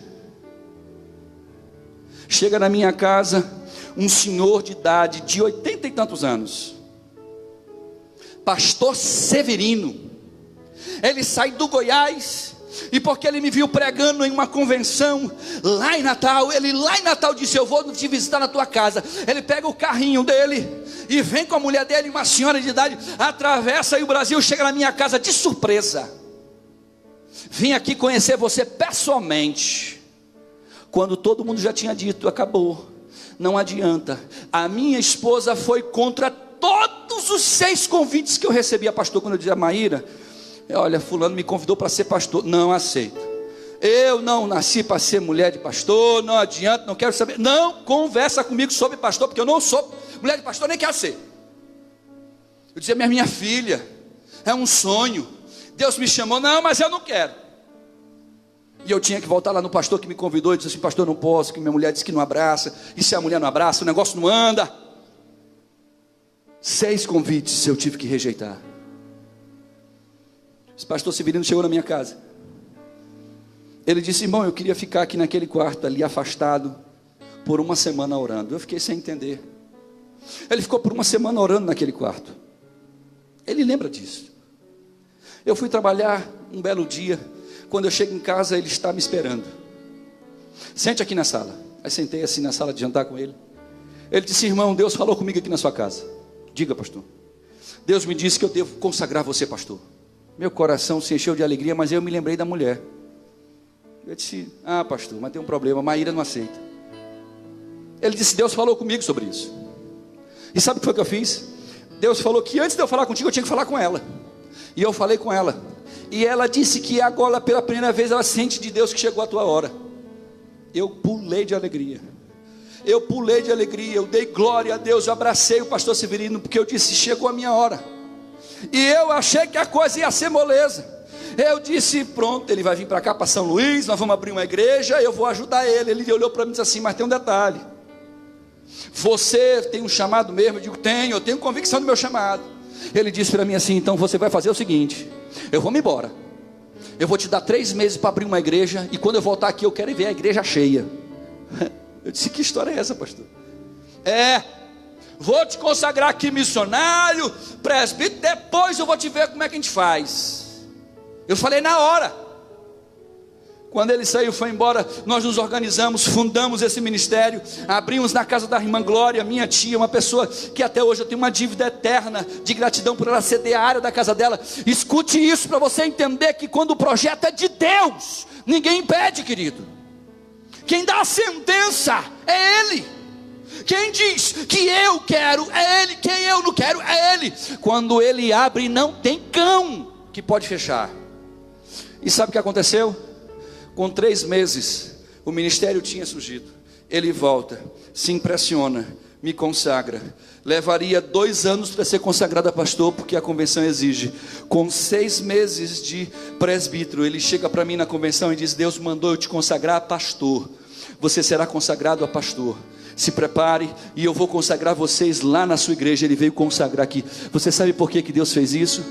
Chega na minha casa um senhor de idade, de 80 e tantos anos, pastor Severino. Ele sai do Goiás, e porque ele me viu pregando em uma convenção lá em Natal, ele lá em Natal disse: eu vou te visitar na tua casa. Ele pega o carrinho dele e vem com a mulher dele, uma senhora de idade, atravessa aí o Brasil, chega na minha casa de surpresa. Vim aqui conhecer você pessoalmente. Quando todo mundo já tinha dito: acabou, não adianta. A minha esposa foi contra todos os 6 convites que eu recebi a pastor. Quando eu dizia: Maíra, olha, fulano me convidou para ser pastor, não aceito. Eu não nasci para ser mulher de pastor, não adianta, não quero saber. Não conversa comigo sobre pastor, porque eu não sou mulher de pastor, nem quero ser. Eu dizia: minha filha, é um sonho, Deus me chamou. Não, mas eu não quero. E eu tinha que voltar lá no pastor que me convidou e disse assim: pastor, não posso, que minha mulher disse que não abraça. E se a mulher não abraça, o negócio não anda. 6 convites eu tive que rejeitar. Esse pastor Severino chegou na minha casa. Ele disse: irmão, eu queria ficar aqui naquele quarto ali, afastado, por uma semana orando. Eu fiquei sem entender. Ele ficou por uma semana orando naquele quarto. Ele lembra disso. Eu fui trabalhar um belo dia. Quando eu chego em casa, ele está me esperando. Sente aqui na sala. Aí sentei assim na sala de jantar com ele. Ele disse: irmão, Deus falou comigo aqui na sua casa. Diga, pastor. Deus me disse que eu devo consagrar você, pastor. Meu coração se encheu de alegria, mas eu me lembrei da mulher. Eu disse: ah, pastor, mas tem um problema, Maíra não aceita. Ele disse: Deus falou comigo sobre isso. E sabe o que foi que eu fiz? Deus falou que antes de eu falar contigo, eu tinha que falar com ela. E eu falei com ela. E ela disse que agora, pela primeira vez, ela sente de Deus que chegou a tua hora. Eu pulei de alegria. Eu dei glória a Deus, eu abracei o pastor Severino, porque eu disse: chegou a minha hora. E eu achei que a coisa ia ser moleza. Eu disse: pronto, ele vai vir para cá, para São Luís, nós vamos abrir uma igreja, eu vou ajudar ele. Ele olhou para mim e disse assim: mas tem um detalhe. Você tem um chamado mesmo? Eu digo: tenho, eu tenho convicção do meu chamado. Ele disse para mim assim: então você vai fazer o seguinte, eu vou me embora, eu vou te dar 3 meses para abrir uma igreja, e quando eu voltar aqui eu quero ver a igreja cheia. Eu disse: que história é essa, pastor? Vou te consagrar aqui missionário, presbítero, depois eu vou te ver como é que a gente faz. Eu falei na hora. Quando ele saiu, foi embora, nós nos organizamos, fundamos esse ministério, abrimos na casa da irmã Glória, minha tia, uma pessoa que até hoje eu tenho uma dívida eterna de gratidão por ela ceder a área da casa dela. Escute isso para você entender que quando o projeto é de Deus, ninguém impede, querido. Quem dá a sentença é Ele. Quem diz que eu quero é Ele, quem eu não quero é Ele. Quando Ele abre, não tem cão que pode fechar. E sabe o que aconteceu? Com 3 meses, o ministério tinha surgido. Ele volta, se impressiona, me consagra. Levaria 2 anos para ser consagrado a pastor, porque a convenção exige. Com 6 meses de presbítero, ele chega para mim na convenção e diz: Deus mandou eu te consagrar a pastor. Você será consagrado a pastor. Se prepare e eu vou consagrar vocês lá na sua igreja. Ele veio consagrar aqui. Você sabe por que Deus fez isso?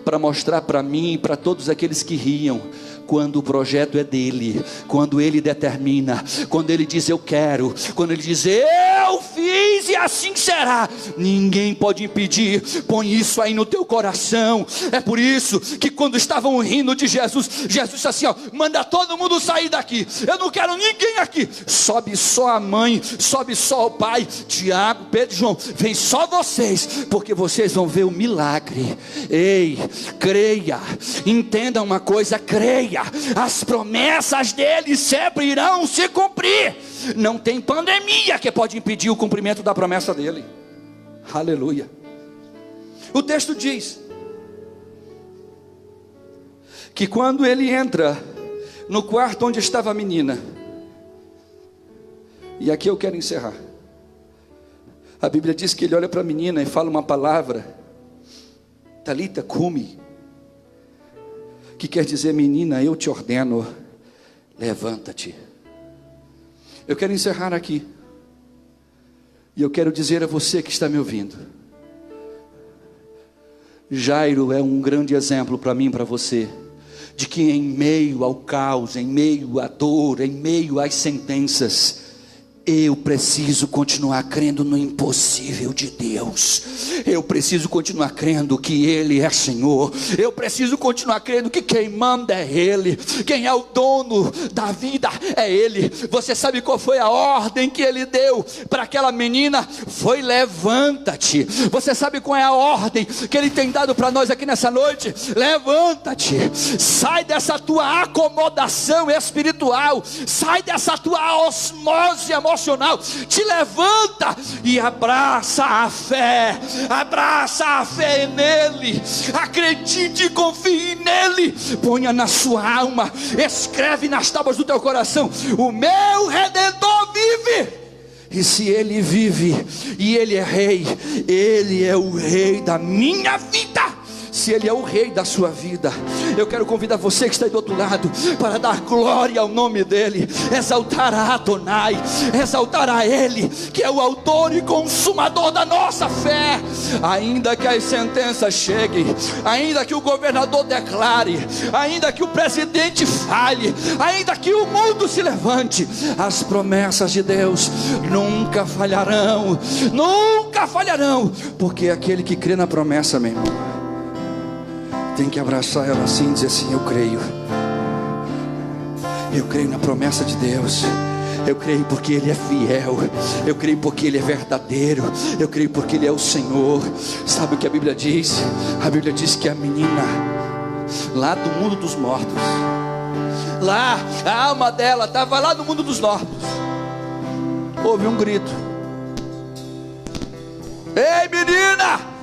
Para mostrar para mim e para todos aqueles que riam, quando o projeto é dele, quando ele determina, quando ele diz eu quero, quando ele diz eu fiz e assim será, ninguém pode impedir. Põe isso aí no teu coração. É por isso que quando estavam rindo de Jesus, Jesus disse assim: ó, manda todo mundo sair daqui, eu não quero ninguém aqui. Sobe só a mãe, sobe só o pai, Tiago, Pedro e João, vem só vocês, porque vocês vão ver o milagre. Ei, creia, entenda uma coisa, creia, as promessas dele sempre irão se cumprir. Não tem pandemia que pode impedir o cumprimento da promessa dele. Aleluia. O texto diz que quando ele entra no quarto onde estava a menina, e aqui eu quero encerrar, a Bíblia diz que ele olha para a menina e fala uma palavra, Talita cumi, que quer dizer: menina, eu te ordeno, levanta-te. Eu quero encerrar aqui, e eu quero dizer a você que está me ouvindo, Jairo é um grande exemplo para mim e para você, de que em meio ao caos, em meio à dor, em meio às sentenças, eu preciso continuar crendo no impossível de Deus. Eu preciso continuar crendo que Ele é Senhor. Eu preciso continuar crendo que quem manda é Ele. Quem é o dono da vida é Ele. Você sabe qual foi a ordem que Ele deu para aquela menina? Foi: levanta-te. Você sabe qual é a ordem que Ele tem dado para nós aqui nessa noite? Levanta-te. Sai dessa tua acomodação espiritual. Sai dessa tua osmose emocional. Te levanta e abraça a fé nele, acredite e confie nele, ponha na sua alma, escreve nas tábuas do teu coração: o meu Redentor vive. E se ele vive e ele é rei, ele é o rei da minha vida. Se Ele é o rei da sua vida, eu quero convidar você que está aí do outro lado, para dar glória ao nome dEle, exaltar a Adonai, exaltar a Ele, que é o autor e consumador da nossa fé. Ainda que as sentenças cheguem, ainda que o governador declare, ainda que o presidente fale, ainda que o mundo se levante, as promessas de Deus nunca falharão, porque aquele que crê na promessa, meu irmão, tem que abraçar ela assim e dizer assim: eu creio na promessa de Deus, eu creio porque Ele é fiel, eu creio porque Ele é verdadeiro, eu creio porque Ele é o Senhor. Sabe o que a Bíblia diz? A Bíblia diz que a menina, lá do mundo dos mortos, lá a alma dela estava lá no mundo dos mortos, houve um grito: ei menina!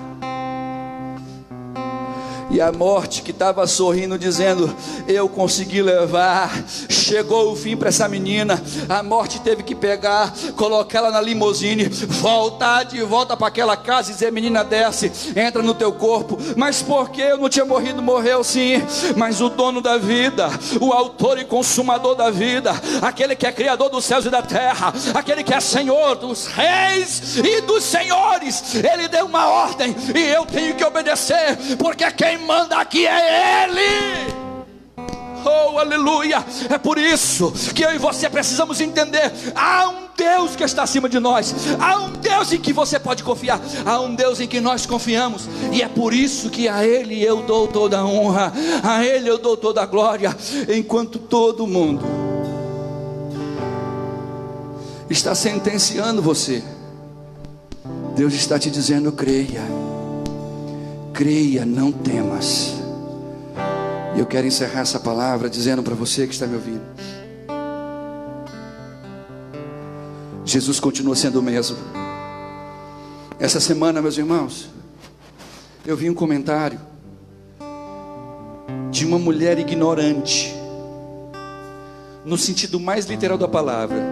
E a morte, que estava sorrindo, dizendo: eu consegui levar, chegou o fim para essa menina. A morte teve que pegar, colocar ela na limusine, voltar de volta para aquela casa e dizer: menina, desce, entra no teu corpo. Mas porque eu não tinha morrido? Morreu sim, mas o dono da vida, o autor e consumador da vida, aquele que é criador dos céus e da terra, aquele que é Senhor dos reis e dos senhores, Ele deu uma ordem e eu tenho que obedecer, porque quem manda aqui é Ele. Oh, aleluia. É por isso que eu e você precisamos entender: há um Deus que está acima de nós, há um Deus em que você pode confiar, há um Deus em que nós confiamos. E é por isso que a Ele eu dou toda a honra, a Ele eu dou toda a glória. Enquanto todo mundo está sentenciando você, Deus está te dizendo: creia, não temas. E eu quero encerrar essa palavra dizendo para você que está me ouvindo: Jesus continua sendo o mesmo. Essa semana, meus irmãos, eu vi um comentário de uma mulher ignorante, no sentido mais literal da palavra,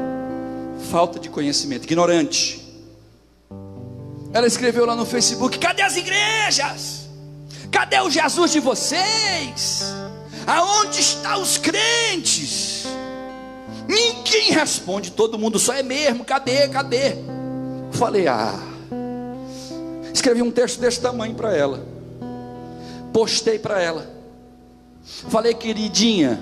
falta de conhecimento, ignorante. Ela escreveu lá no Facebook: cadê as igrejas? Cadê o Jesus de vocês? Aonde estão os crentes? Ninguém responde, todo mundo só: é mesmo, cadê? Falei: escrevi um texto desse tamanho para ela, postei para ela, falei: queridinha,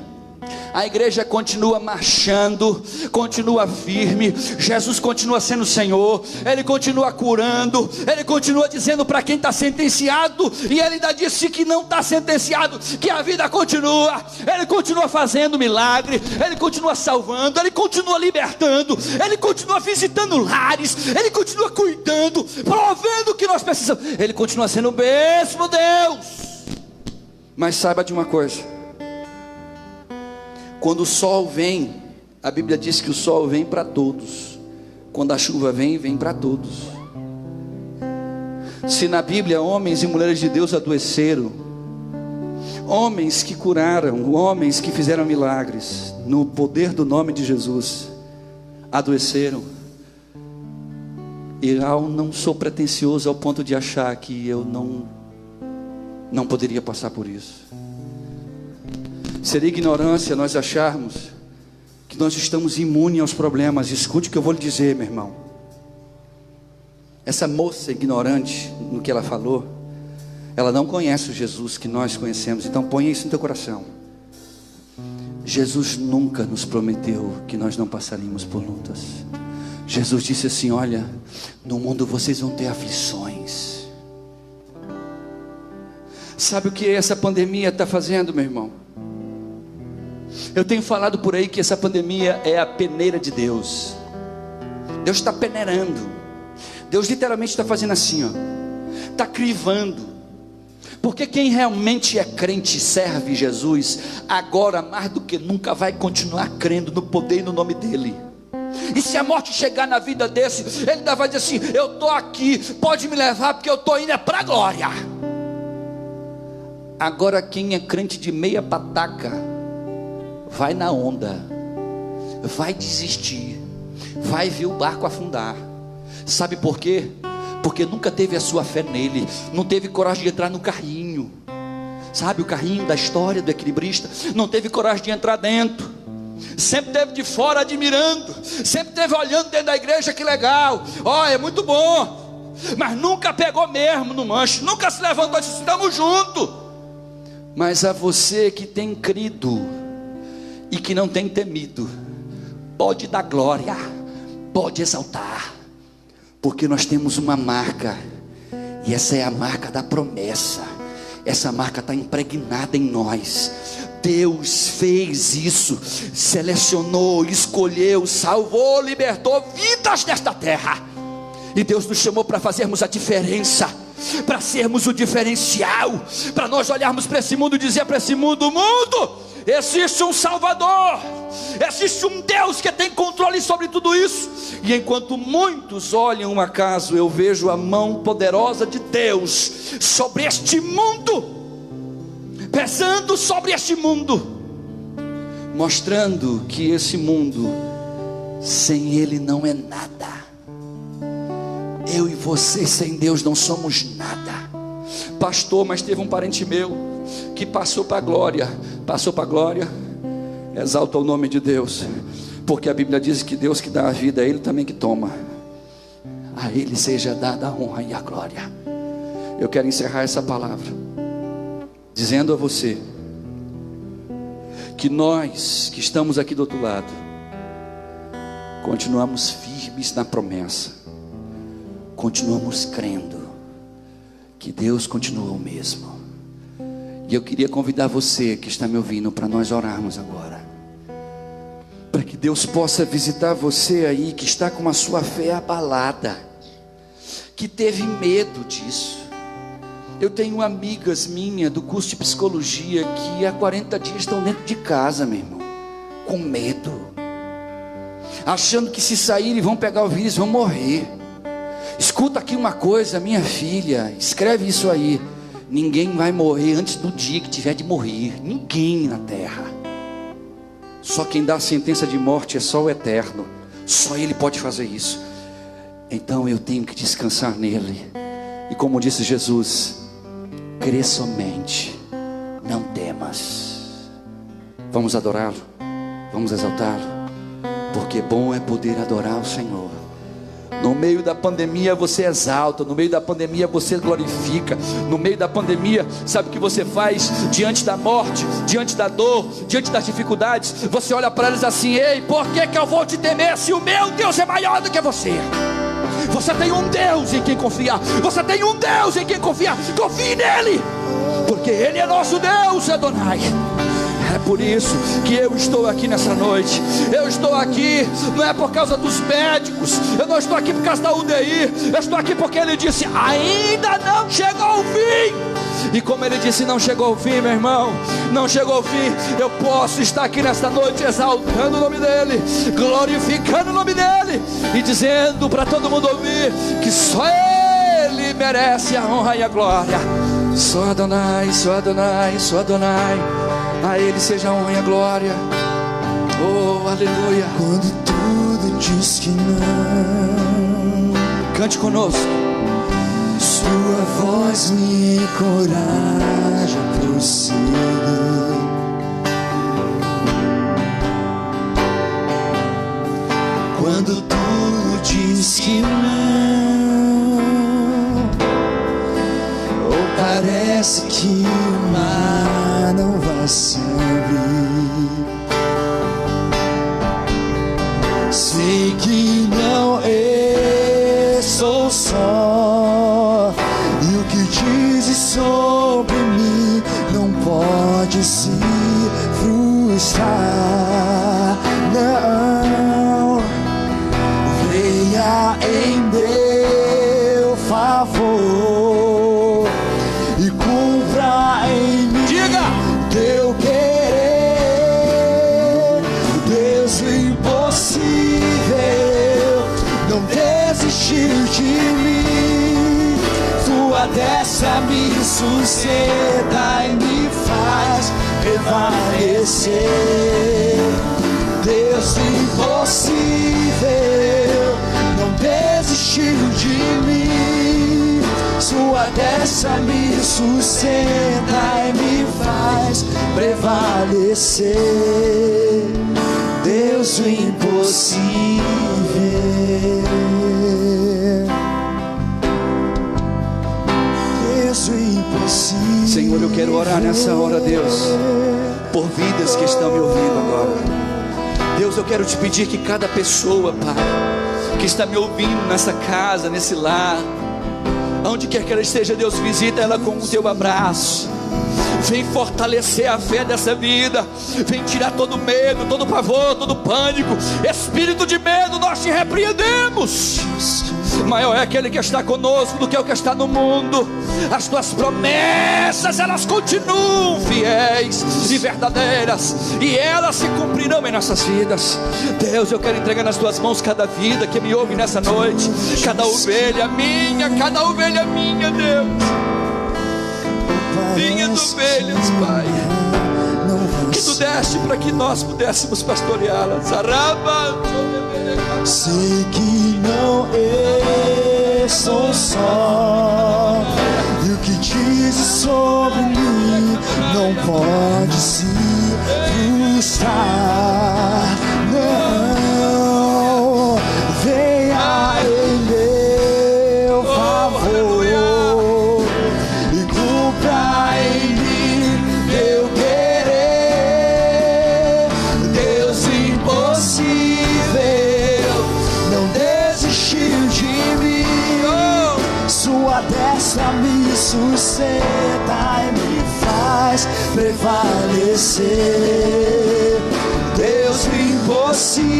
a igreja continua marchando, continua firme, Jesus continua sendo Senhor, Ele continua curando, Ele continua dizendo para quem está sentenciado, e Ele ainda disse que não está sentenciado, que a vida continua, Ele continua fazendo milagre, Ele continua salvando, Ele continua libertando, Ele continua visitando lares, Ele continua cuidando, provendo o que nós precisamos, Ele continua sendo o mesmo Deus. Mas saiba de uma coisa: quando o sol vem, a Bíblia diz que o sol vem para todos. Quando a chuva vem para todos. Se na Bíblia homens e mulheres de Deus adoeceram, Homens que curaram, homens que fizeram milagres, no poder do nome de Jesus, adoeceram. E eu não sou pretensioso ao ponto de achar que eu não poderia passar por isso. Seria ignorância nós acharmos que nós estamos imunes aos problemas. Escute o que eu vou lhe dizer, meu irmão. Essa moça ignorante no que ela falou, ela não conhece o Jesus que nós conhecemos. Então ponha isso no teu coração. Jesus nunca nos prometeu que nós não passaríamos por lutas. Jesus disse assim: olha, no mundo vocês vão ter aflições. Sabe o que essa pandemia está fazendo, meu irmão? Eu tenho falado por aí que essa pandemia é a peneira de Deus. Deus está peneirando. Deus literalmente está fazendo assim, ó, está crivando. Porque quem realmente é crente e serve Jesus, agora mais do que nunca vai continuar crendo no poder e no nome dEle. E se a morte chegar na vida desse, ele ainda vai dizer assim: eu estou aqui, pode me levar, porque eu estou indo para a glória. Agora quem é crente de meia pataca, vai na onda, vai desistir, vai ver o barco afundar. Sabe por quê? Porque nunca teve a sua fé nele, não teve coragem de entrar no carrinho. Sabe o carrinho da história do equilibrista? Não teve coragem de entrar dentro. Sempre esteve de fora admirando, sempre esteve olhando dentro da igreja, que legal, ó, é muito bom. Mas nunca pegou mesmo no manche, nunca se levantou e disse: estamos juntos. Mas a você que tem crido e que não tem temido, pode dar glória, pode exaltar, porque nós temos uma marca, e essa é a marca da promessa. Essa marca está impregnada em nós. Deus fez isso, selecionou, escolheu, salvou, libertou vidas nesta terra. E Deus nos chamou para fazermos a diferença, para sermos o diferencial, para nós olharmos para esse mundo e dizer para esse mundo: mundo, existe um Salvador, existe um Deus que tem controle sobre tudo isso. E enquanto muitos olham um acaso, eu vejo a mão poderosa de Deus sobre este mundo, pesando sobre este mundo, mostrando que esse mundo sem Ele não é nada. Eu e você sem Deus não somos nada. Pastor, mas teve um parente meu que passou para a glória. Passou para a glória. Exalta o nome de Deus, porque a Bíblia diz que Deus que dá a vida, é Ele também que toma. A Ele seja dada a honra e a glória. Eu quero encerrar essa palavra dizendo a você que nós que estamos aqui do outro lado continuamos firmes na promessa, continuamos crendo que Deus continua o mesmo. E eu queria convidar você que está me ouvindo para nós orarmos agora, para que Deus possa visitar você aí que está com a sua fé abalada, que teve medo disso. Eu tenho amigas minhas do curso de psicologia que há 40 dias estão dentro de casa, meu irmão, com medo, achando que se saírem vão pegar o vírus, vão morrer. Escuta aqui uma coisa, minha filha, escreve isso aí: ninguém vai morrer antes do dia que tiver de morrer. Ninguém na terra. Só quem dá a sentença de morte é só o Eterno. Só Ele pode fazer isso. Então eu tenho que descansar nele. E como disse Jesus, crê somente, não temas. Vamos adorá-lo, vamos exaltá-lo, porque bom é poder adorar o Senhor. No meio da pandemia você exalta, no meio da pandemia você glorifica, no meio da pandemia, sabe o que você faz? Diante da morte, diante da dor, diante das dificuldades, você olha para eles assim: ei, por que eu vou te temer se o meu Deus é maior do que você? Você tem um Deus em quem confiar, você tem um Deus em quem confiar, confie nele, porque Ele é nosso Deus, Adonai. É por isso que eu estou aqui nessa noite. Eu estou aqui, não é por causa dos médicos, eu não estou aqui por causa da UDI, eu estou aqui porque Ele disse: ainda não chegou o fim. E como Ele disse, não chegou o fim, meu irmão, não chegou o fim. Eu posso estar aqui nesta noite exaltando o nome dEle, glorificando o nome dEle, e dizendo para todo mundo ouvir que só Ele merece a honra e a glória. Só Adonai, só Adonai, só Adonai. A Ele seja a honra e a glória. Oh, aleluia. Quando tudo diz que não, cante conosco. Sua voz me encoraja a prosseguir. Quando tudo diz que não, ou parece que o mar não vai se abrir, sei que não estou só, e o que dizes sobre mim não pode se frustrar. Não, venha em meu favor e cumpra em mim. Diga! Teu querer, Deus, o impossível não desistiu de mim. Tua destra me sustenta e me faz prevalecer. Deus, o impossível não desistiu de mim. Sua destra me sustenta e me faz prevalecer. Deus, o impossível. Deus, o impossível. Senhor, eu quero orar nessa hora, Deus, por vidas que estão me ouvindo agora. Deus, eu quero te pedir que cada pessoa, Pai, que está me ouvindo nessa casa, nesse lar, onde quer que ela esteja, Deus, visita ela com o teu abraço. Vem fortalecer a fé dessa vida. Vem tirar todo medo, todo pavor, todo pânico. Espírito de medo, nós te repreendemos. Maior é aquele que está conosco do que o que está no mundo. As tuas promessas, elas continuam fiéis e verdadeiras, e elas se cumprirão em nossas vidas. Deus, eu quero entregar nas tuas mãos cada vida que me ouve nessa noite. Cada ovelha minha, Deus. Vinhas ovelhas, Pai, que tu deste para que nós pudéssemos pastoreá-las. Sei que não estou só, e o que dizes sobre mim não pode se frustrar. Não, venha em meu favor e cumpra em mim teu querer. Deus impossível não desistiu de mim. Sua destra me sustenta e me faz prevalecer. Deus impossível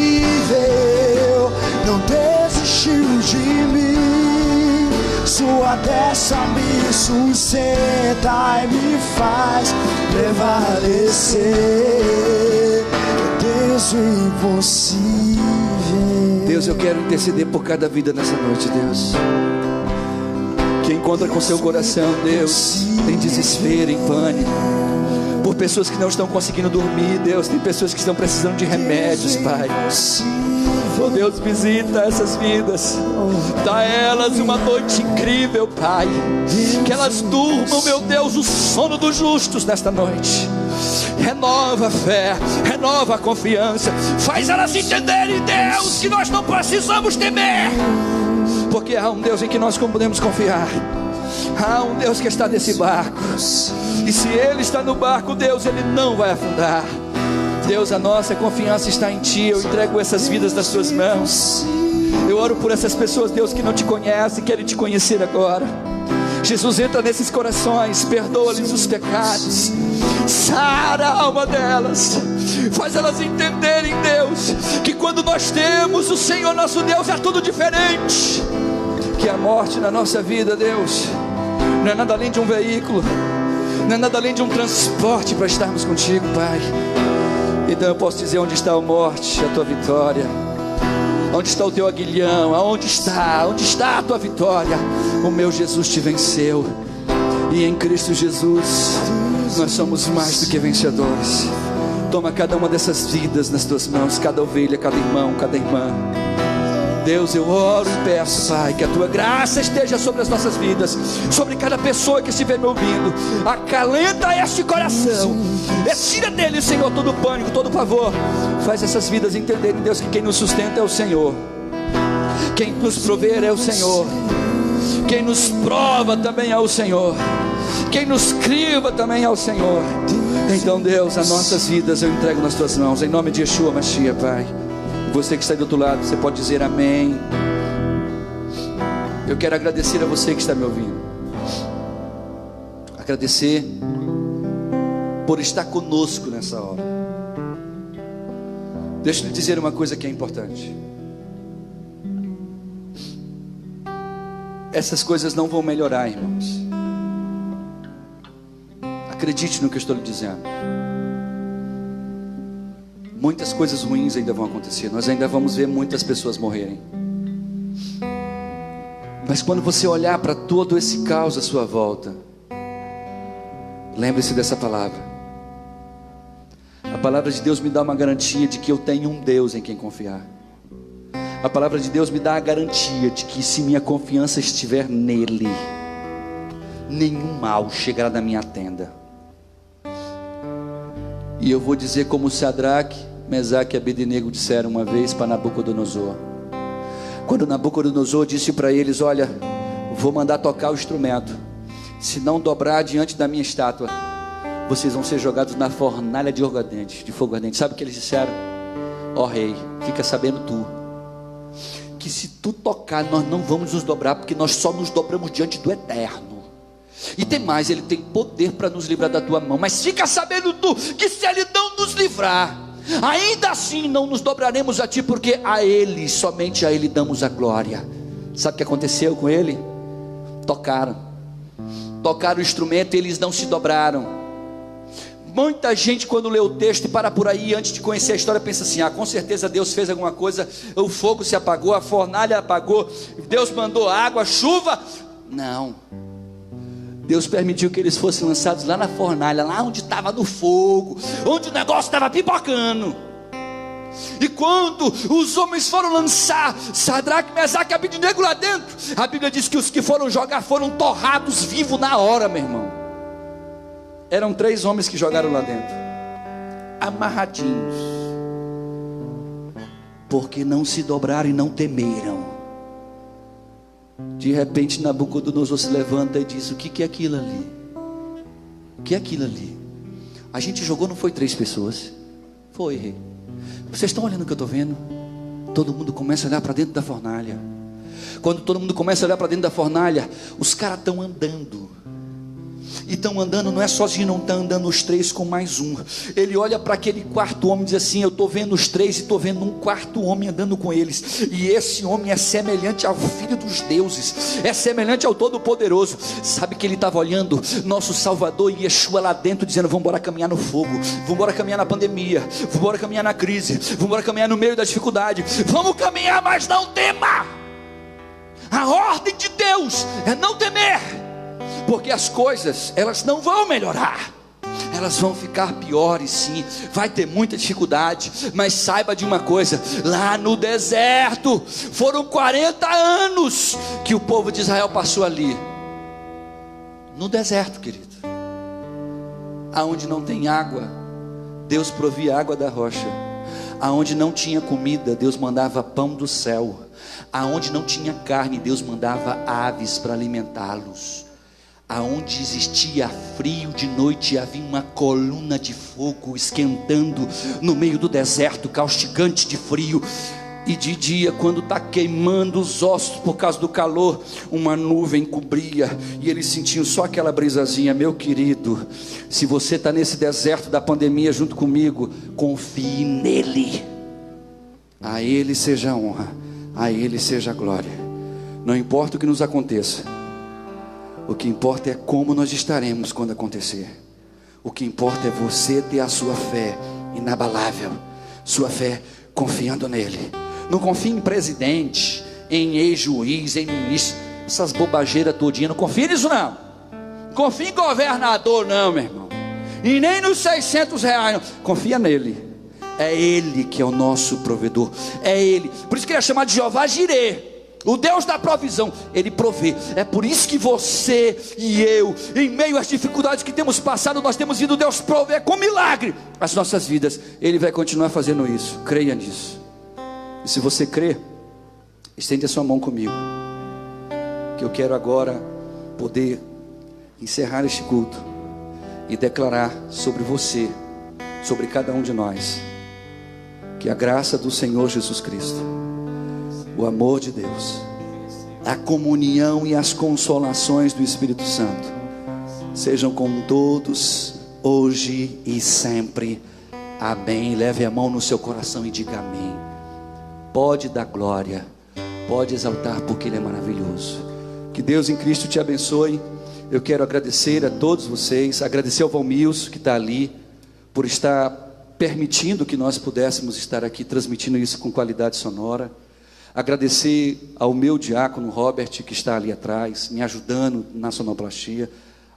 não desistiu de mim. Sua destra me sustenta e me faz prevalecer. Deus impossível. Deus, eu quero interceder por cada vida nessa noite, Deus, que encontra com seu coração, Deus, em desespero, em pânico, por pessoas que não estão conseguindo dormir, Deus. Tem pessoas que estão precisando de remédios, Pai. Oh Deus, visita essas vidas, dá a elas uma noite incrível, Pai, que elas durmam, meu Deus, o sono dos justos nesta noite. Renova a fé, renova a confiança, faz elas entenderem, Deus, que nós não precisamos temer, porque há um Deus em que nós podemos confiar. Há um Deus que está nesse barco, e se Ele está no barco, Deus, Ele não vai afundar. Deus, a nossa confiança está em Ti. Eu entrego essas vidas nas Tuas mãos. Eu oro por essas pessoas, Deus, que não Te conhecem, querem Te conhecer agora. Jesus, entra nesses corações, perdoa-lhes os pecados, sara a alma delas, faz elas entenderem, Deus, que quando nós temos o Senhor nosso Deus, é tudo diferente. Que a morte na nossa vida, Deus, não é nada além de um veículo, não é nada além de um transporte para estarmos contigo, Pai. Então eu posso dizer: onde está a morte, a tua vitória? Onde está o teu aguilhão? Onde está a tua vitória? O meu Jesus te venceu. E em Cristo Jesus nós somos mais do que vencedores. Toma cada uma dessas vidas nas tuas mãos, cada ovelha, cada irmão, cada irmã. Deus, eu oro e peço, Pai, que a tua graça esteja sobre as nossas vidas, sobre cada pessoa que estiver me ouvindo. Acalenta este coração, tira dele, Senhor, todo o pânico, todo o pavor. Faz essas vidas entenderem, Deus, que quem nos sustenta é o Senhor, quem nos prover é o Senhor, quem nos prova também é o Senhor, quem nos criva também é o Senhor. Então, Deus, as nossas vidas eu entrego nas tuas mãos, em nome de Yeshua Mashiach, Pai. Você que está aí do outro lado, você pode dizer amém. Eu quero agradecer a você que está me ouvindo, agradecer por estar conosco nessa hora. Deixa eu lhe dizer uma coisa que é importante. Essas coisas não vão melhorar, irmãos. Acredite no que eu estou lhe dizendo. Muitas coisas ruins ainda vão acontecer. Nós ainda vamos ver muitas pessoas morrerem. Mas quando você olhar para todo esse caos à sua volta, lembre-se dessa palavra. A palavra de Deus me dá uma garantia de que eu tenho um Deus em quem confiar. A palavra de Deus me dá a garantia de que se minha confiança estiver nele, nenhum mal chegará na minha tenda. E eu vou dizer como Sadraque, Mesaque e Abednego disseram uma vez para Nabucodonosor. Quando Nabucodonosor disse para eles: olha, vou mandar tocar o instrumento, se não dobrar diante da minha estátua, vocês vão ser jogados na fornalha de fogo ardente. Sabe o que eles disseram? Ó rei, fica sabendo tu, que se tu tocar, nós não vamos nos dobrar, porque nós só nos dobramos diante do Eterno. E tem mais, ele tem poder para nos livrar da tua mão. Mas fica sabendo tu, que se ele não nos livrar, ainda assim não nos dobraremos a ti, porque a ele, somente a ele damos a glória. Sabe o que aconteceu com ele? Tocaram o instrumento e eles não se dobraram. Muita gente, quando lê o texto e para por aí, antes de conhecer a história, pensa assim: ah, com certeza Deus fez alguma coisa, o fogo se apagou, a fornalha apagou, Deus mandou água, chuva. Não, Deus permitiu que eles fossem lançados lá na fornalha, lá onde estava no fogo, onde o negócio estava pipocando. E quando os homens foram lançar Sadraque, Mesaque e Abednego lá dentro, a Bíblia diz que os que foram jogar foram torrados vivos na hora, meu irmão. Eram 3 homens que jogaram lá dentro, amarradinhos, porque não se dobraram e não temeram. De repente Nabucodonosor se levanta e diz: o que é aquilo ali? O que é aquilo ali? A gente jogou, não foi 3 pessoas? Foi, rei. Vocês estão olhando o que eu estou vendo? Todo mundo começa a olhar para dentro da fornalha. Quando todo mundo começa a olhar para dentro da fornalha, os caras estão andando. E estão andando, não é sozinho, não estão andando os 3 com mais um. Ele olha para aquele quarto homem e diz assim: eu estou vendo os 3 e estou vendo um quarto homem andando com eles. E esse homem é semelhante ao Filho dos deuses, é semelhante ao Todo-Poderoso. Sabe que ele estava olhando nosso Salvador e Yeshua lá dentro, dizendo: vamos embora caminhar no fogo, vamos embora caminhar na pandemia, vamos embora caminhar na crise, vamos embora caminhar no meio da dificuldade. Vamos caminhar, mas não tema. A ordem de Deus é não temer, porque as coisas, elas não vão melhorar, elas vão ficar piores sim. Vai ter muita dificuldade, mas saiba de uma coisa: lá no deserto, foram 40 anos que o povo de Israel passou ali, no deserto, querido, aonde não tem água, Deus provia água da rocha. Aonde não tinha comida, Deus mandava pão do céu. Aonde não tinha carne, Deus mandava aves para alimentá-los. Aonde existia frio de noite, havia uma coluna de fogo esquentando no meio do deserto, causticante de frio. E de dia, quando está queimando os ossos por causa do calor, uma nuvem cobria, e eles sentiam só aquela brisazinha. Meu querido, se você está nesse deserto da pandemia junto comigo, confie nele. A ele seja a honra, a ele seja a glória. Não importa o que nos aconteça, o que importa é como nós estaremos quando acontecer. O que importa é você ter a sua fé inabalável, sua fé confiando nele. Não confie em presidente, em ex-juiz, em ministro, essas bobageiras todinhas. Não confie nisso não. confia em governador não, meu irmão, e nem nos 600 reais não. Confia nele. É Ele que é o nosso provedor, é Ele. Por isso que Ele é chamado de Jeová Jirê, o Deus da provisão. Ele provê. É por isso que você e eu, em meio às dificuldades que temos passado, nós temos vindo Deus prover com milagre as nossas vidas. Ele vai continuar fazendo isso, creia nisso. E se você crê, estende a sua mão comigo, que eu quero agora poder encerrar este culto e declarar sobre você, sobre cada um de nós, que a graça do Senhor Jesus Cristo, o amor de Deus, a comunhão e as consolações do Espírito Santo sejam com todos, hoje e sempre. Amém. Leve a mão no seu coração e diga amém. Pode dar glória, pode exaltar, porque Ele é maravilhoso. Que Deus em Cristo te abençoe. Eu quero agradecer a todos vocês, agradecer ao Valmilson que está ali, por estar permitindo que nós pudéssemos estar aqui transmitindo isso com qualidade sonora. Agradecer ao meu diácono Robert, que está ali atrás, me ajudando na sonoplastia.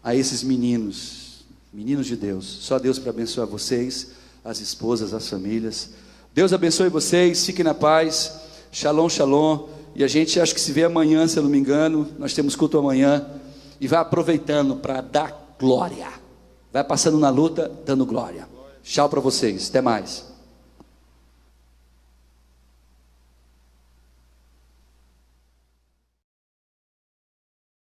A esses meninos de Deus, só Deus para abençoar vocês, as esposas, as famílias. Deus abençoe vocês, fiquem na paz. Shalom, shalom. E a gente acho que se vê amanhã, se eu não me engano. Nós temos culto amanhã. E vai aproveitando para dar glória. Vai passando na luta, dando glória. Tchau para vocês, até mais.